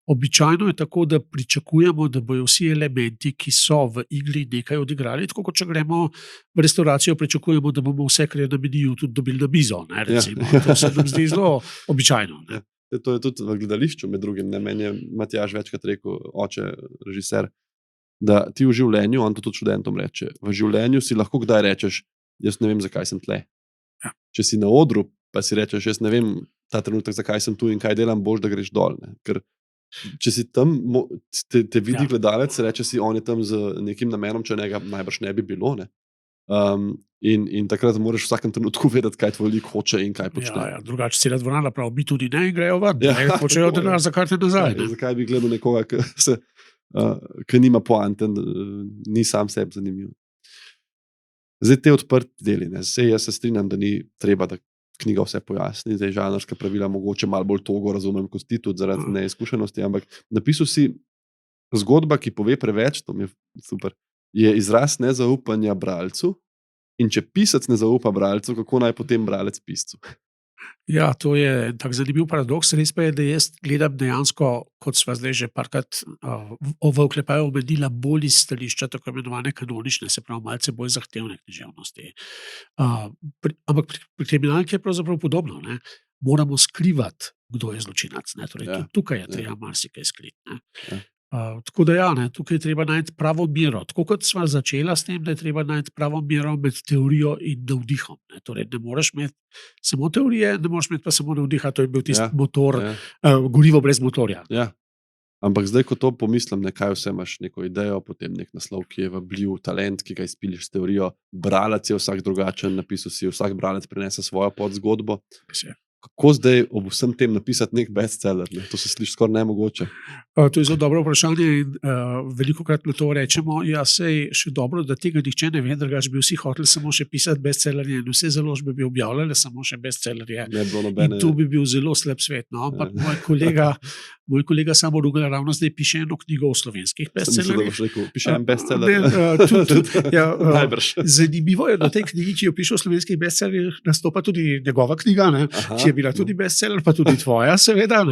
običajno je tako, da pričakujemo, da bojo vsi elementi, ki so v igri, nekaj odigrali. Tako kot če gremo v restauracijo, pričakujemo, da bomo vse, kar je na meniju, tudi dobili na mizo. To se nam zdi zelo običajno. Ne? To je tudi v gledališču, med drugim. Meni je Matjaž večkrat rekel, oče, režiser, da ti v življenju, on to tudi študentom reče, v življenju si lahko kdaj rečeš, jaz ne vem, zakaj sem tle. Ja. Če si na odru, pa si rečeš, jaz ne vem ta trenutek, zakaj sem tu in kaj delam, boš, da greš dol. Ne? Ker če si tam, te vidi gledalec, reče si, on je tam z nekim namenom, če njega najbrž ne bi bilo. Ne? In takrat moraš v vsakem trenutku vedeti, kaj tvoj lik hoče in kaj počne. Drugače cela dvorana prav, mi tudi ne in grejo ven. Počejo denar za karte nazaj. Zakaj bi gledal nekoga, ki nima poante, ni sam sebi zanimiv. Zdaj te odprti deli. Jaz se strinjam, da ni treba, da knjiga vse pojasni, zdaj žanrska pravila mogoče malo bolj togo razumem kot ti, tudi zaradi neizkušenosti, ampak napisal si zgodba, ki pove preveč, to mi je super, je izraz nezaupanja bralcu, in če pisec ne zaupa bralcu, kako naj potem bralec piscu? Ja, to je tak zanimiv paradoks. Res pa je, da jaz gledam dejansko, kot sva zdaj že parkrat v oklepaju omenila, bolj iz stališča tako imenovane kanonične, se pravi malce bolj zahtevne književnosti. Ampak pri kriminalki je pravzaprav podobno. Ne? Moramo skrivati, kdo je zločinac. Torej, tukaj je treba marsikaj skriti. Tako da tukaj je treba najti pravo mero. Tako kot sva začela s tem, da je treba najti pravo mero med teorijo in navdihom. Torej, ne moreš imeti samo teorije, ne moreš imeti pa samo navdiha, to je bil tisti motor, gorivo brez motorja. Ja. Ampak zdaj, ko to pomislim, kaj vse imaš neko idejo, potem nek naslov, ki je vabljiv, talent, ki ga izpiliš s teorijo, bralec je vsak drugačen, napisal si, vsak bralec prinese svojo podzgodbo. Kako zdaj ob vsem tem napisati nek bestseller? Ne? To se sliši skoraj nemogoče. To je zelo dobro vprašanje in velikokrat na to rečemo, sej še dobro, da tega nihče ne ve, drugače bi vsi hoteli samo še pisati bestsellerje in vse založbe bi objavljale samo še bestsellerje. In to bi bil zelo slab svet. No? Ampak moj kolega Samo Rugler ravno zdaj piše eno knjigo o slovenskih bestsellerjih. Piše en bestseller. Najbrž. Zanimivo je, da v tej knjigi, ki jo piše o slovenskih bestsellerjih, nastopa tudi njegova knjiga, ki je bila tudi bestseller, pa tudi tvoja, seveda.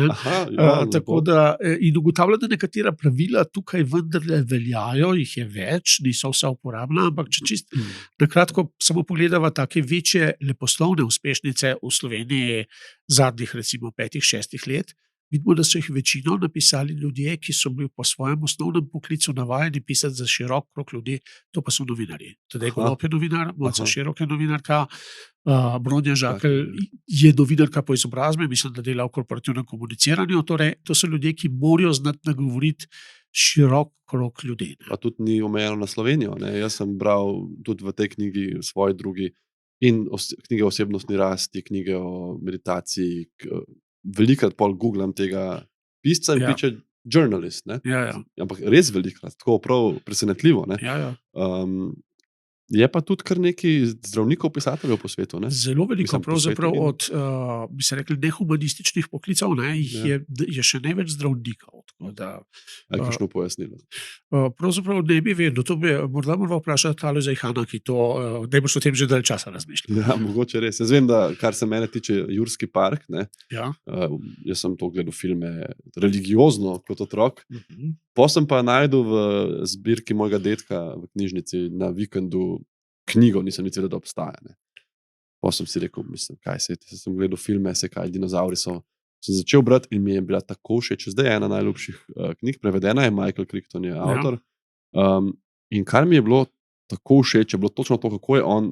Tako da in ugotavlja, da nekatera pravila tukaj vendarle veljajo, jih je več, niso vsa uporabna, ampak če čist na kratko samo pogledava take večje leposlovne uspešnice v Sloveniji zadnjih recimo 5-6 let, vidimo, da so jih večino napisali ljudje, ki so bili po svojem osnovnem poklicu navajeni pisati za širok krog ljudi, to pa so novinarji. Tadej Golob je novinar, Mojca Širok je novinarka, Bronja Žakelj je novinarka po izobrazbi, mislim, da dela v korporativnem komuniciranju, torej to so ljudje, ki morajo znati nagovoriti širok krog ljudi. Pa tudi ni omejeno na Slovenijo. Ne? Jaz sem bral tudi v tej knjigi svoji drugi in knjige o osebnostni rasti, knjige o meditaciji, velikrat pol googlam tega pisca in piše journalist. Ne? Ja. Ampak res velikrat, tako prav presenetljivo. Ne? Ja. Je pa tudi kar nekaj zdravnikov, pisateljev po svetu. Ne? Zelo veliko, Mislim, po pravzaprav svetu in- od, bi se rekli, nehumanističnih poklicev, jih Ja. je še največ zdravnikov. Tako da, Ali kakšno pojasnilo? pravzaprav ne bi vedel, to bi morda moral vprašati Alojza Ihana, ki to, da boš o tem že dalj časa razmišljal. Ja, mogoče res. Jaz vem, da kar se mene tiče, Jurski park, ne, Ja. jaz sem to gledal filme religiozno kot otrok. Mhm. Pa sem pa najdel v zbirki mojega dedka v knjižnici na vikendu knjigo, nisem niti vedel, da obstaja. Ne. Pa sem si rekel, mislim, kaj se je, sem gledal filme, se kaj dinozauri so. Sem začel brati in mi je bila tako všeč. Zdaj je ena najljubših knjig, prevedena je, Michael Crichton je avtor. In kar mi je bilo tako všeč, je bilo točno to, kako je on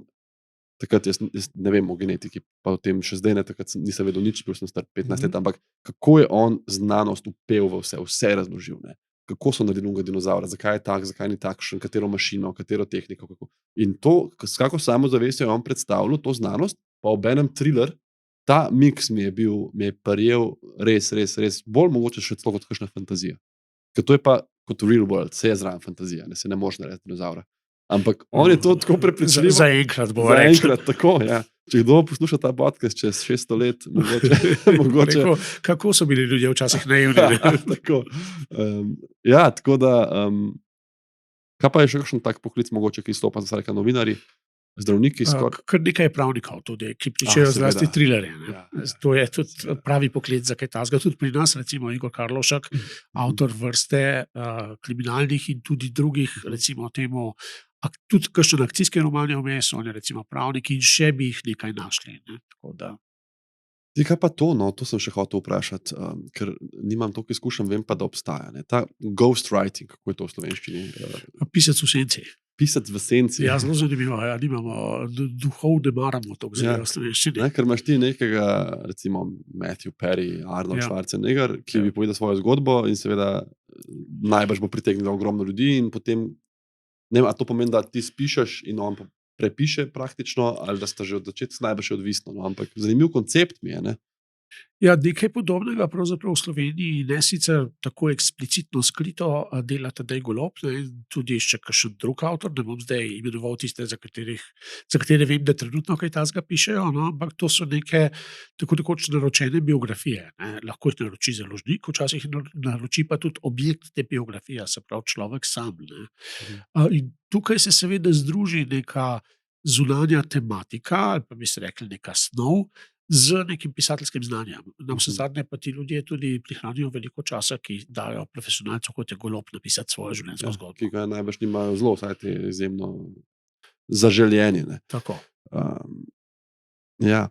takrat, jaz ne vem o genetiki, pa o tem še zdaj ne, takrat nisem vedel nič, bil sem star 15 let, ampak kako je on znanost upel v vse razložil. Ne. Kako so naredili unega dinozaura, zakaj je tak, zakaj ni takšen, katero mašino, katero tehniko. Kako. In to, s kako samozavestjo je on predstavljal to znanost, pa obenem thriller, ta miks mi je prijel res, res, res, bolj mogoče še celo kot kakšna fantazija. Ker to je pa kot real world, se je zraven fantazija, ne se ne može narediti dinozaura. Ampak on je to tako prepričljivo. Zaenkrat bo rekel. Zaenkrat tako, ja. Če kdo posluša ta podcast čez 600 let, mogoče. Rekel, kako so bili ljudje včasih naivni. Tako. Ja, tako da, kaj pa je še kakšen tak poklic, mogoče, ki stopa za vsaka novinarji, zdravniki skoraj? Kar nekaj je pravnikov tudi, ki pričejo seveda. zlasti thrillerje. Ne. Ja. To je tudi pravi poklic za kaj tasga. Tudi pri nas, recimo Igor Karlošek, avtor vrste kriminalnih in tudi drugih, recimo temu, tudi kakšen akcijski roman je vmes, on je recimo pravnik in še bi jih nekaj našli. Ne. Tako da, Zdaj, kaj pa to, no, to sem še hotel vprašati, ker nimam toliko izkušenj, vem pa, da obstaja. Ne? Ta ghostwriting, kako je to v slovenščini? pisec v senci. Pisec v senci. Ja, zelo zanimivo. Ja, nimamo duhov, ne maramo to Ja. v slovenščini. Ne, ker imaš ti nekega, recimo Matthew Perry, Arnold Ja. Schwarzenegger, ki Ja. bi povedal svojo zgodbo in seveda najbrž bo pritegnila ogromno ljudi in potem, ne vem, a to pomeni, da ti spišeš in on prepiše praktično, ali da sta že od začetka najbrž še odvisno, no, ampak zanimiv koncept mi je, ne? Ja, nekaj podobnega pravzaprav v Sloveniji, ne sicer tako eksplicitno skrito, dela Tadej Golob, ne, in tudi še kakšen drug avtor, ne bom zdaj imenoval tiste, za katere vem, da trenutno kaj tasga pišejo, no, ampak to so neke tako rekoč naročene biografije. Ne. Lahko jih naroči založnik, včasih jih naroči pa tudi objekt te biografije, se pravi človek sam. Ne. In tukaj se seveda združi neka zunanja tematika, ali pa bi se rekli neka snov, z nekim pisateljskim znanjem. Na vse zadnje pa ti ljudje tudi prihranijo veliko časa, ki dajo profesionalcu, kot je Golob, napisati svojo življenjsko Ja, zgodbo. ki ga najbrž nimajo zelo, saj ti izjemno zaželjeni. Ne? Tako. Ja.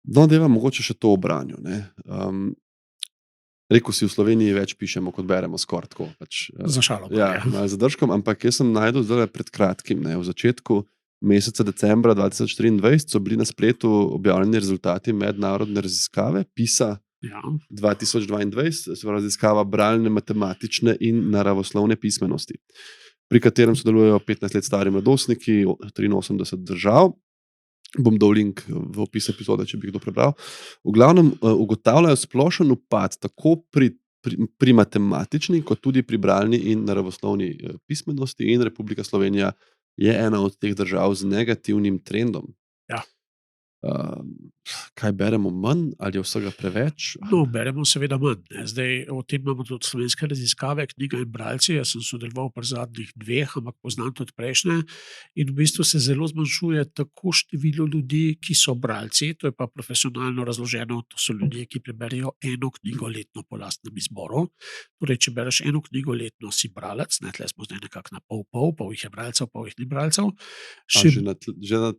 No, deva mogoče še to o branju. Ne? Rekel si, v Sloveniji več pišemo, kot beremo, skoraj tako. Pač, Za šalo. ja, malo zadržkom, ampak jaz sem najdel zdaj pred kratkim, ne, v začetku meseca decembra 2023 so bili na spletu objavljeni rezultati mednarodne raziskave PISA Ja. 2022, se pravi raziskava bralne, matematične in naravoslovne pismenosti, pri katerem sodelujejo 15 let stari mladostniki, 83 držav. Bom dal link v opis epizode, če bi kdo prebral. V glavnem ugotavljajo splošen upad tako pri matematični, kot tudi pri bralni in naravoslovni pismenosti, in Republika Slovenija je ena od teh držav z negativnim trendom. Ja. Kaj beremo manj, ali je vsega preveč? No, beremo seveda manj. Ne. Zdaj, o tem imamo tudi slovenske raziskave, knjiga in bralci. Jaz sem sodeloval pri zadnjih dveh, ampak poznam tudi prejšnje. In v bistvu se zelo zmanjšuje tako število ljudi, ki so bralci, to je pa profesionalno razloženo, to so ljudje, ki preberejo eno knjigo letno po lastnem izboru. Torej, če bereš eno knjigo letno, si bralec, ne, tle smo zdaj nekako na pol jih je bralcev, pol jih ni bralcev. Že na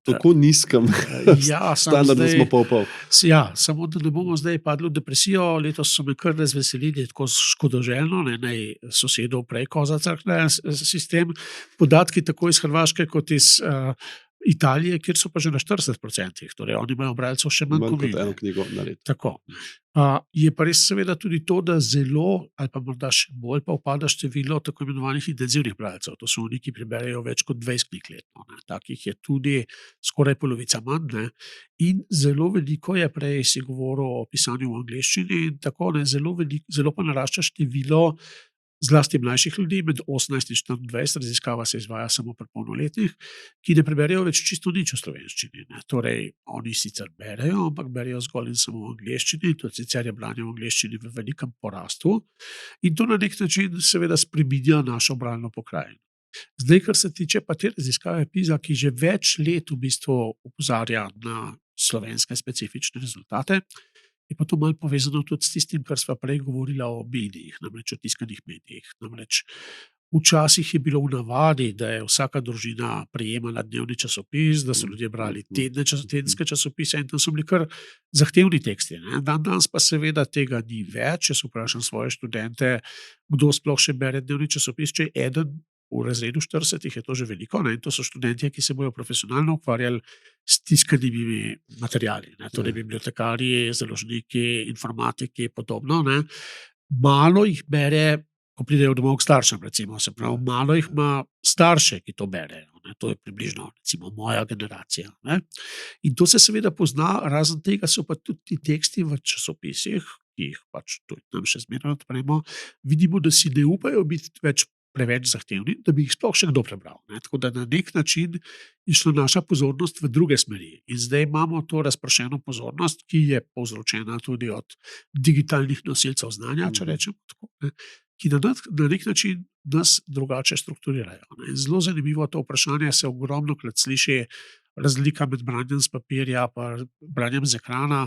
tako nizkem Ja, standardu smo pol. Ja, samo da ne bomo zdaj padli v depresijo. Letos so me kar razveselili, tako škodoželjno, ne, naj sosedov prej koza crkne sistem. Podatki tako iz Hrvaške kot iz Italije, kjer so pa že na 40%, torej oni imajo bralcev še manj Manj kot mi. kot eno knjigo na leto. Tako. Je pa res seveda tudi to, da zelo, ali pa morda še bolj, pa upada število tako imenovanih intenzivnih bralcev. To so oni, ki preberejo več kot 20 knjig letno. Ne. Takih je tudi skoraj polovica manj. Ne. In zelo veliko je, prej si govoril o pisanju v angleščini, in tako, ne, zelo pa narašča število zlasti mlajših ljudi, med 18 in 24, raziskava se izvaja samo pri polnoletnih, ki ne preberejo več čisto nič v slovenščini. Ne. Torej, oni sicer berejo, ampak berejo zgolj in samo v angleščini, tudi sicer je branje v angleščini v velikem porastu in to na nek način seveda spreminja našo bralno pokrajino. Zdaj, kar se tiče pa te raziskave PISA, ki že več let v bistvu opozarja na slovenske specifične rezultate, je pa to malo povezano tudi s tistim, kar sva prej govorila o medijih, namreč o tiskanih medijih. Namreč včasih je bilo v navadi, da je vsaka družina prejemala dnevni časopis, da so ljudje brali tedenske časopise in tam so bili kar zahtevni teksti. Ne? Danes pa seveda tega ni več. Jaz vprašam svoje študente, kdo sploh še bere dnevni časopis, če je eden v razredu 40 je to že veliko, ne? In to so študentje, ki se bojo profesionalno ukvarjali s tiskanimi materiali, ne? Torej bibliotekarji, založniki, informatiki in podobno. Ne? Malo jih bere, ko pridejo domov k staršem, recimo, se pravi, malo jih ima starše, ki to berejo. Ne? To je približno, recimo, moja generacija. Ne? In to se seveda pozna, razen tega so pa tudi ti teksti v časopisih, ki jih pač tudi nam še zmeraj odpremo, vidimo, da si ne upajo biti več preveč zahtevni, da bi jih sploh še kdo prebral. Ne? Tako da na nek način je šla naša pozornost v druge smeri. In zdaj imamo to razpršeno pozornost, ki je povzročena tudi od digitalnih nosilcev znanja, če rečemo tako, ne? Ki na nek način nas drugače strukturirajo. Ne? Zelo zanimivo to vprašanje se ogromnokrat sliši, razlika med branjem z papirja in branjem z ekrana.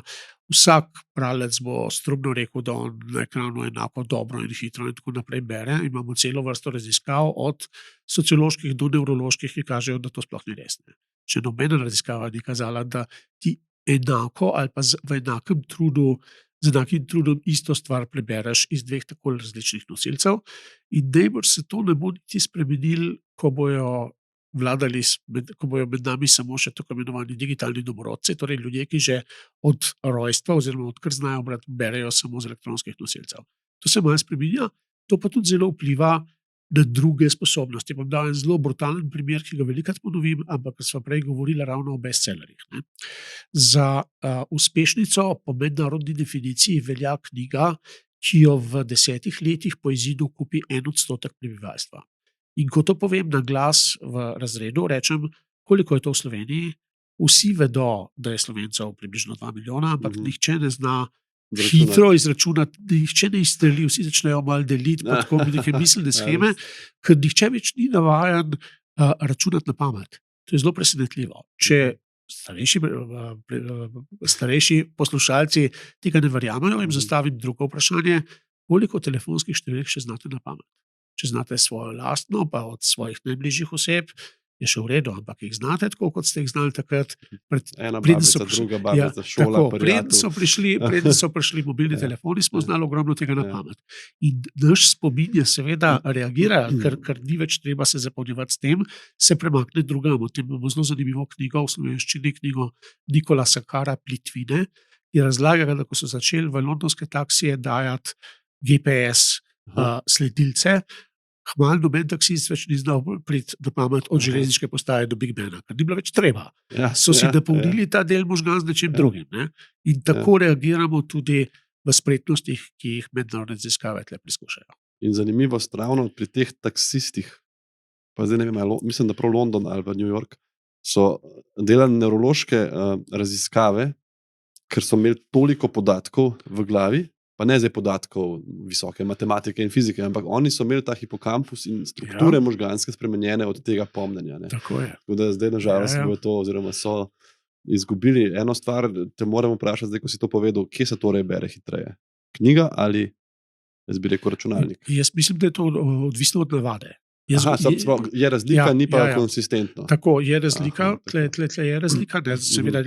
Vsak bralec bo strumno rekel, da on na ekranu enako dobro in hitro in tako naprej bere. Imamo celo vrsto raziskav, od socioloških do nevroloških, ki kažejo, da to sploh ni res. Ne. Še nobena raziskava ni kazala, da ti enako ali pa v enakem trudu, z enakim trudom isto stvar prebereš iz dveh tako različnih nosilcev. In najbrž se to ne bo niti spremenilo, ko bojo med nami samo še tako imenovani digitalni domorodci, torej ljudje, ki že od rojstva oziroma odkar znajo brati, berejo samo z elektronskih nosilcev. To se malo spreminja, to pa tudi zelo vpliva na druge sposobnosti. Bom dal en zelo brutalen primer, ki ga velikokrat ponovim, ampak ker sva prej govorila ravno o bestsellerjih. Ne. Za uspešnico po mednarodni definiciji velja knjiga, ki jo v 10 letih po izidu kupi 1% prebivalstva. In ko to povem na glas v razredu, rečem, koliko je to v Sloveniji. Vsi vedo, da je Slovencev približno 2 milijona, ampak nihče ne zna hitro izračunati, nihče ne izstreli, vsi začnejo malo deliti po tako neke miselne sheme, ker nihče več ni navajen računati na pamet. To je zelo presenetljivo. Če starejši poslušalci tega ne verjamejo, jim zastavim drugo vprašanje, koliko telefonskih številk še znate na pamet. Če znate svojo lastno, pa od svojih najbližjih oseb, je še v redu, ampak jih znate tako, kot ste jih znali takrat. Ena babica, druga babica, šola, preden so prišli mobilni telefoni, smo znali ogromno tega na pamet. In naš spomin je seveda reagira, ker ni več treba se zapolnjevati s tem, se premakne drugam. O tem imamo zelo zanimivo knjigo v slovenščini, knjigo Nikolasa Kara Plitvine, ki razlaga, da ko so začeli v londonske taksije dajati GPS sledilce, hmal noben taksist več ni znal priti na pamet od železniške postaje do Big Bena, ker ni bilo več treba. So si napolnili ta del možgan z nečim drugim. Ne? In tako reagiramo tudi v spretnostih, ki jih mednarodne raziskave tle preskušajo. In zanimivost ravno pri teh taksistih, pa zdaj ne vem, mislim, da prav London ali pa New York, so delali nevrološke raziskave, ker so imeli toliko podatkov v glavi, pa ne zdaj podatkov visoke matematike in fizike, ampak oni so imeli ta hipokampus in strukture možganske spremenjene od tega pomnenja. Ne. Tako je. Tako da zdaj nažalost bojo to, oziroma so izgubili. Eno stvar te moram vprašati, zdaj ko si to povedal, kje se torej bere hitreje? Knjiga ali, jaz bi rekel, računalnik? Jaz mislim, da je to odvisno od navade. Je razlika, ni pa konsistentno. Tako, je razlika, tle je razlika. Seveda,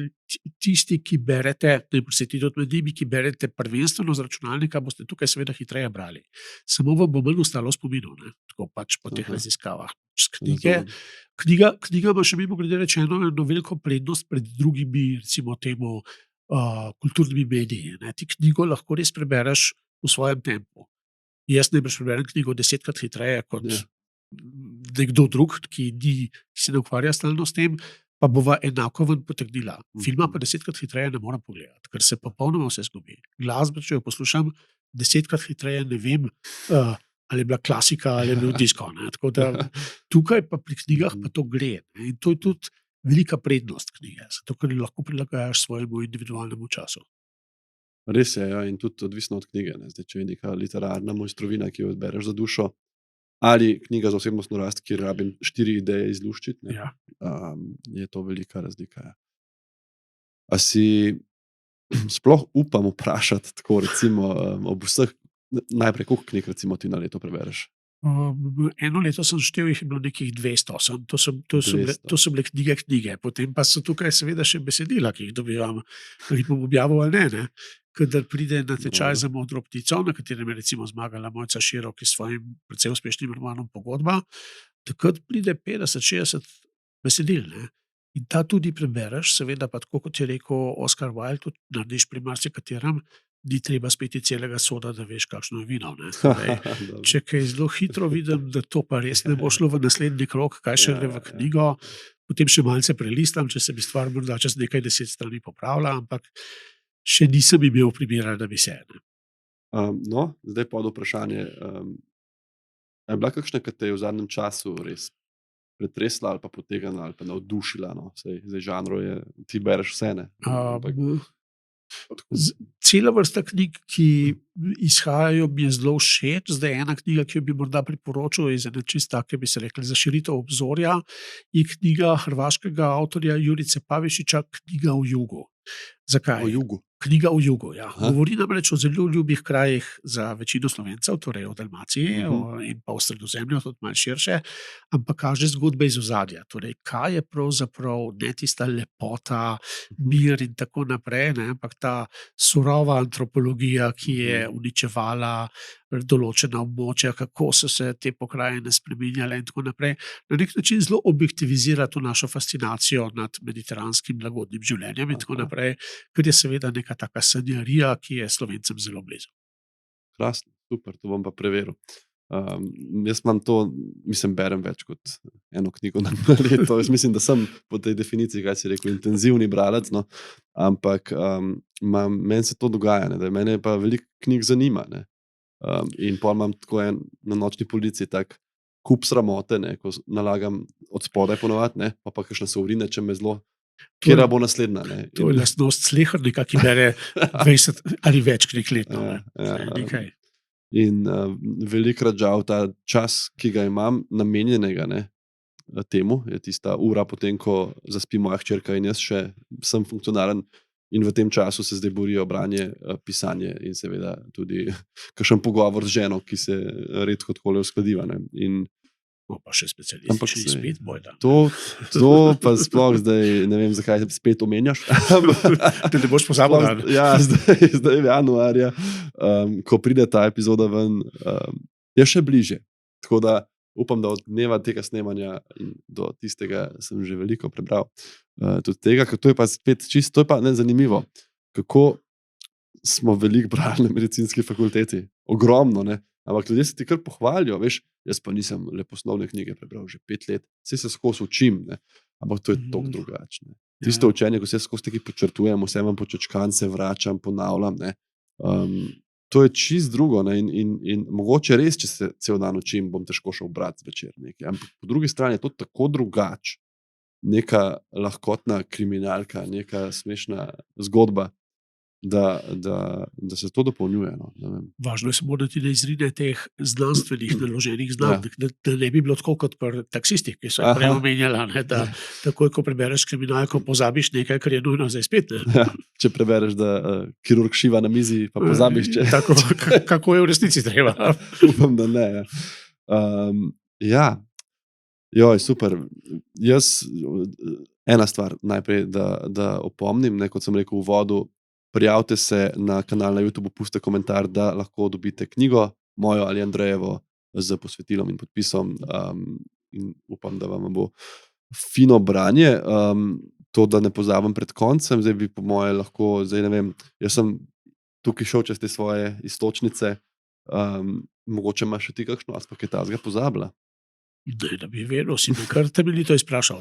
tisti, ki berete, se ti tudi med njimi, ki berete prvenstveno z računalnika, boste tukaj seveda hitreje brali. Samo vam bo manj ostalo spominov, ne? Tako pač po teh raziskavah. Knjiga ima še mimogrede rečeno eno veliko prednost pred drugimi, recimo temu, kulturnimi mediji. Ne? Ti knjigo lahko res prebereš v svojem tempu. Jaz najbrž preberem knjigo 10-krat hitreje kot nekdo drug, ki se ne ukvarja stalno s tem, pa bova enako ven potegnila. Filma pa 10-krat hitreje ne moram pogledati, ker se popolnoma vse zgubi. Glasbe, če jo poslušam 10-krat hitreje, ne vem, ali je bila klasika, ali je bil disko. Ne. Tako da tukaj pa pri knjigah pa to gre. Ne. In to je tudi velika prednost knjige, zato ker jo lahko prilagajaš svojemu individualnemu času. Res je, ja, in tudi odvisno od knjige. Ne. Zdaj, če je neka literarna mojstrovina, ki jo bereš za dušo, ali knjiga za osebnostno rast, kjer rabim 4 ideje izluščiti, ne, Ja. je to velika razlika. Ja. A si sploh upam vprašati, tako recimo ob vseh, najprej, koliko knjig recimo ti na leto prebereš? Eno leto sem štel, jih je bilo nekih 200. To so bile knjige. Potem pa so tukaj seveda še besedila, ki jih dobivam, ki jih bom objavil ali ne. Kadar pride na tečaj za Modro ptico, na katerem je recimo zmagala Mojca Širok s svojim precej uspešnim romanom Pogodba, takrat pride 50-60 besedil. Ne. In ta tudi prebereš, seveda pa tako, kot je rekel Oscar Wilde, tudi narediš pri marsikaterem, ni treba speti celega soda, da veš, kakšno je vino. Ne. Torej, če kaj zelo hitro vidim, da to pa res ne bo šlo v naslednji krog, kaj še gre v knjigo, potem še malce prelistam, če se bi stvar morda čez nekaj 10 strani popravila, ampak še nisem imel primera, da bi se. No, zdaj pa vprašanje. Je bila kakšna, ki te je v zadnjem času res pretresla ali pa potegnila ali pa navdušila? No? Zdaj žanro je, ti bereš vse, ne? Cela vrsta knjig, ki izhajajo, mi je zelo všeč. Zdaj ena knjiga, ki jo bi morda priporočil, je ena čista, ki bi se rekli, za širitev obzorja, je knjiga hrvaškega avtorja Jurice Pavišiča, Knjiga o jugu. Zakaj? O jugu. Knjiga o jugu, ja. Govori namreč o zelo ljubih krajih za večino Slovencev, torej o Dalmaciji in pa o Sredozemlju, tudi malo širše, ampak kaže zgodbe iz ozadja. Torej, kaj je pravzaprav ne tista lepota, mir in tako naprej, ne, ampak ta surova antropologija, ki je uničevala določena območja, kako so se te pokrajine spreminjale in tako naprej. Na nek način zelo objektivizira to našo fascinacijo nad mediteranskim lagodnim življenjem in tako naprej, ker je seveda neka taka sanjarija, ki je Slovencem zelo blizu. Krasno, super, to bom pa preveril. Jaz imam to, berem več kot eno knjigo na leto. Jaz mislim, da sem po tej definiciji, kaj si rekel, intenzivni bralec, no? Ampak meni se to dogaja, ne? Da mene pa veliko knjig zanima. Ne? In pol imam tako na nočni polici tak kup sramote, ne? Ko nalagam od spodaj ponovati, ne? Pa kakšna sovrina, če me zelo, kjera bo naslednja. Ne? To je lastnost slehernika, ki bere 20 ali več knjig letno. Nekaj. In velikrat žal ta čas, ki ga imam namenjenega, ne, temu, je tista ura potem, ko zaspi moja hčerka in jaz še sem funkcionalen, in v tem času se zdaj borijo branje, pisanje in seveda tudi kakšen pogovor z ženo, ki se redko takole uskladiva. Ne. In pa še specialistični izpit, bojda. To pa sploh zdaj, ne vem, zakaj spet omenjaš. Da ne boš pozabil. Ja, zdaj v januarja, ko pride ta epizoda ven, je še bliže. Tako da upam, da od dneva tega snemanja in do tistega sem že veliko prebral. Tudi tega, ker to je pa spet čisto, to je pa zanimivo, kako smo veliko brali na medicinski fakulteti. Ogromno, ne. Ampak ljudje se ti kar pohvalijo, veš, jaz pa nisem leposlovne knjige prebral že 5 let, vse se skozi učim, ne. Ampak to je toliko drugačno. Tisto učenje, ko se skozi taki počrtujem, vse vam počečkan, se vračam, ponavljam, ne. To je čist drugo, ne. In mogoče res, če se cel dan učim, bom težko šel brati zvečer nekaj. Ampak po drugi strani je to tako drugače. Neka lahkotna kriminalka, neka smešna zgodba, da se to dopolnjuje. No. Važno je samo, da ti ne izrine teh znanstvenih naloženih znanj, da ne bi bilo tako kot pri taksistih, ki so prej omenjali, da takoj, ko prebereš kriminalko, pozabiš nekaj, kar je nujno za izpit. Ja, če prebereš, da kirurg šiva na mizi, pa pozabiš, če... Tako, kako je v resnici treba. Upam, da ne. Ja. Joj, super. Jaz, ena stvar najprej, da opomnim, ne, kot sem rekel v uvodu, prijavite se na kanal na YouTube, pustite komentar, da lahko dobite knjigo, mojo ali Andrejevo, z posvetilom in podpisom, in upam, da vam bo fino branje. To, da ne pozabim pred koncem, zdaj bi po moje lahko, zdaj ne vem, jaz sem tukaj šel čez te svoje iztočnice, mogoče imaš še ti kakšno, ali pa kaj tazga pozabila? Da bi vedel, si me kar temeljito izprašal.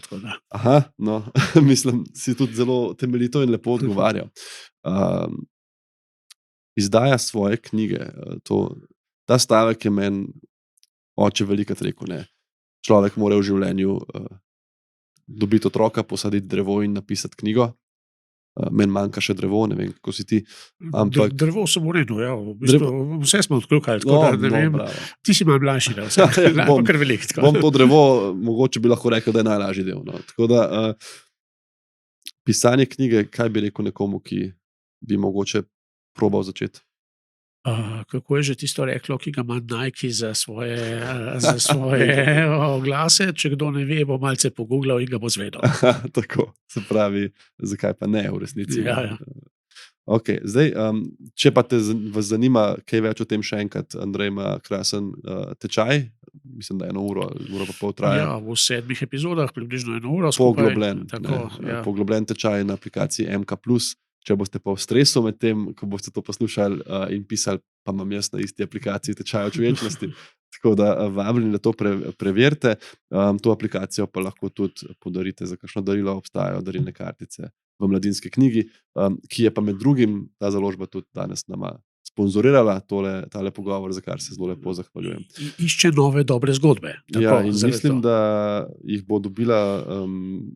Aha, no, mislim, si tudi zelo temeljito in lepo odgovarjal. Izdaja svoje knjige, ta stavek je meni oče velikokrat rekel, ne, človek mora v življenju dobiti otroka, posaditi drevo in napisati knjigo. Meni manjka še drevo, ne vem, kako si ti. Ampak Drevo sem v redu, ja, v bistvu, vse smo odkljukali, tako da ne vem. bravo. Ti si malo mlajši, da vse, Bom- kar velik. tako. Bom to drevo, mogoče bi lahko rekel, da je najlažji del. No. Tako da pisanje knjige, kaj bi rekel nekomu, ki bi mogoče probal začeti? Kako je že tisto reklo, ki ga ima Nike za svoje oglase? Če kdo ne ve, bo malce pogooglal in ga bo zvedel. Tako, se pravi, zakaj pa ne v resnici. Ja. Okay, zdaj, če pa vas zanima, kaj več o tem, še enkrat, Andrej ima krasen tečaj, mislim, da 1 uro, uro pa pol traja. Ja, v 7 epizodah, približno 1 uro skupaj. Poglobljen tečaj na aplikaciji MK+. Če boste pa v stresu med tem, ko boste to poslušali in pisali, pa imam jaz na isti aplikaciji tečaj o človečnosti. Tako da vabljeni, da to preverite. To aplikacijo pa lahko tudi podarite za kakšno darilo, obstajajo darilne kartice v Mladinski knjigi, ki je pa med drugim ta založba tudi danes nama sponzorirala tale pogovor, za kar se zelo lepo zahvaljujem. Išče nove dobre zgodbe. Tako, Ja, in zaradi mislim, to. da jih bo dobila,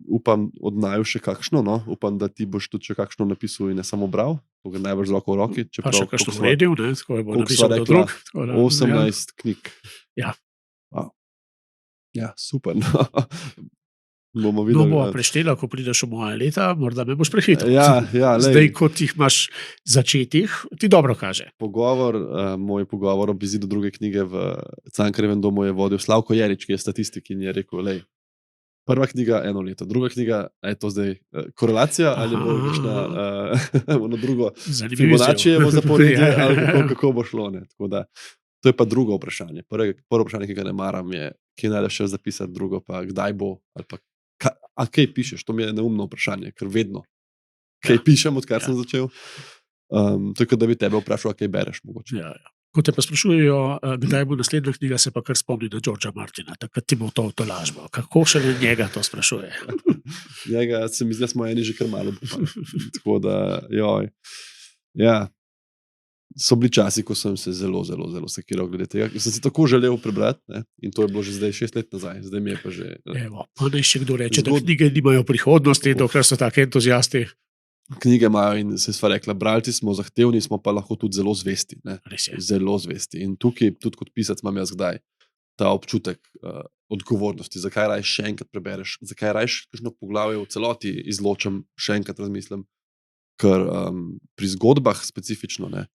upam, od naju še kakšno. No? Upam, da ti boš tudi še kakšno napisal in ne samo bral, to ga najbrž z roko v roki. Pa še kakšno uredil, ne, tako je bo koliko sva napisal kdo rekla? drug. tako da, 18 knjig. Ja. Wow. Ja, super. No. Bomo No, videli. bova preštela, ko prideš v moje leta, morda me boš prehitel. Ja, Zdaj, kot jih imaš začetih, ti dobro kaže. Moj pogovor ob izidu druge knjige v Cankarjevem domu je vodil Slavko Jerič, ki je statistik in je rekel, lej, prva knjiga 1 leto, druga knjiga, a je to zdaj korelacija ali bo kakšna drugo Zanimivo. Fibonaccijevo zaporedje Ja. ali kako bo šlo. Ne? Tako da, to je pa drugo vprašanje. Prvo vprašanje, ki ga ne maram, je, kje najdeš še zapisati, drugo pa kdaj bo, ali pa a kaj pišeš, to mi je neumno vprašanje, ker vedno kaj pišem, odkar sem začel. To je kot da bi tebe vprašal, kaj bereš mogoče. Ja. Ko te pa sprašujejo, kdaj bo naslednja knjiga, se pa kar spomni na Georgea Martina, takrat ti bo to lažbo. Kako še njega to sprašuje? Njega se mi zdi, da smo eni že kar malo bupali. Tako da, joj. Ja. So bili časi, ko sem se zelo sekiral glede tega. Sem si tako želel prebrati, ne? In to je bilo že zdaj 6 let nazaj. Zdaj mi je pa že... Evo, pa naj še kdo reče, da knjige nimajo prihodnosti, dokler so taki entuzijasti. Knjige imajo in se sva rekla, bralci smo zahtevni, smo pa lahko tudi zelo zvesti. Ne? Res je. Zelo zvesti. In tukaj, tudi kot pisec, imam jaz kdaj ta občutek odgovornosti, zakaj raj še enkrat prebereš, zakaj raj kakšno poglavje v celoti izločam, še enkrat razmislim. Ker pri zgodbah specifično, ne,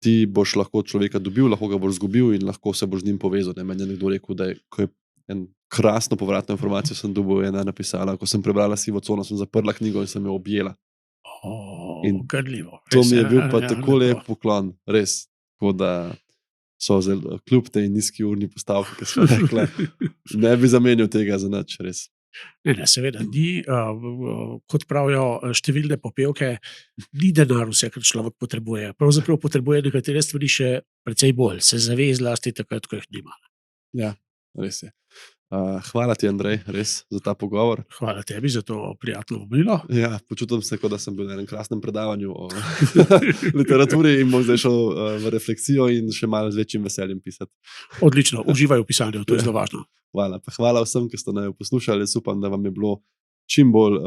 ti boš lahko človeka dobil, lahko ga boš zgubil in lahko se boš z njim povezal. Ne. Meni je nekdo rekel, da je, ko je en krasno povratno informacijo sem dobil, ena napisala, ko sem prebrala Sivo cono, sem zaprla knjigo in sem jo objela. In Grljivo. To mi je bil pa tako lep poklon, res. Tako da so zelo, kljub tej nizki urni postavki, ki smo rekli, ne bi zamenjal tega za nič, res. Ne, seveda ni, kot pravijo številne popevke, ni denar vse, kar človek potrebuje. Pravzaprav potrebuje nekatere stvari še precej bolj, se zave zlasti takrat, ko jih nima. Ja, res je. Hvala ti, Andrej, res za ta pogovor. Hvala tebi za to prijatno vabilo. Ja, počutim se, kot da sem bil na enem krasnem predavanju o literaturi in bom zdaj šel v refleksijo in še malo z večjim veseljem pisati. Odlično, uživaj v pisanju, to je zelo važno. Hvala. Pa hvala vsem, ki ste naju poslušali. Jaz upam, da vam je bilo čim bolj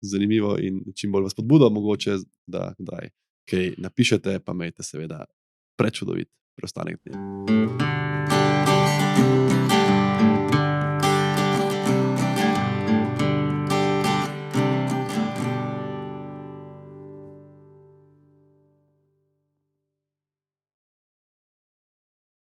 zanimivo in čim bolj vas spodbudo, mogoče, da kdaj kaj napišete, pa imejte seveda prečudovit preostanek dne.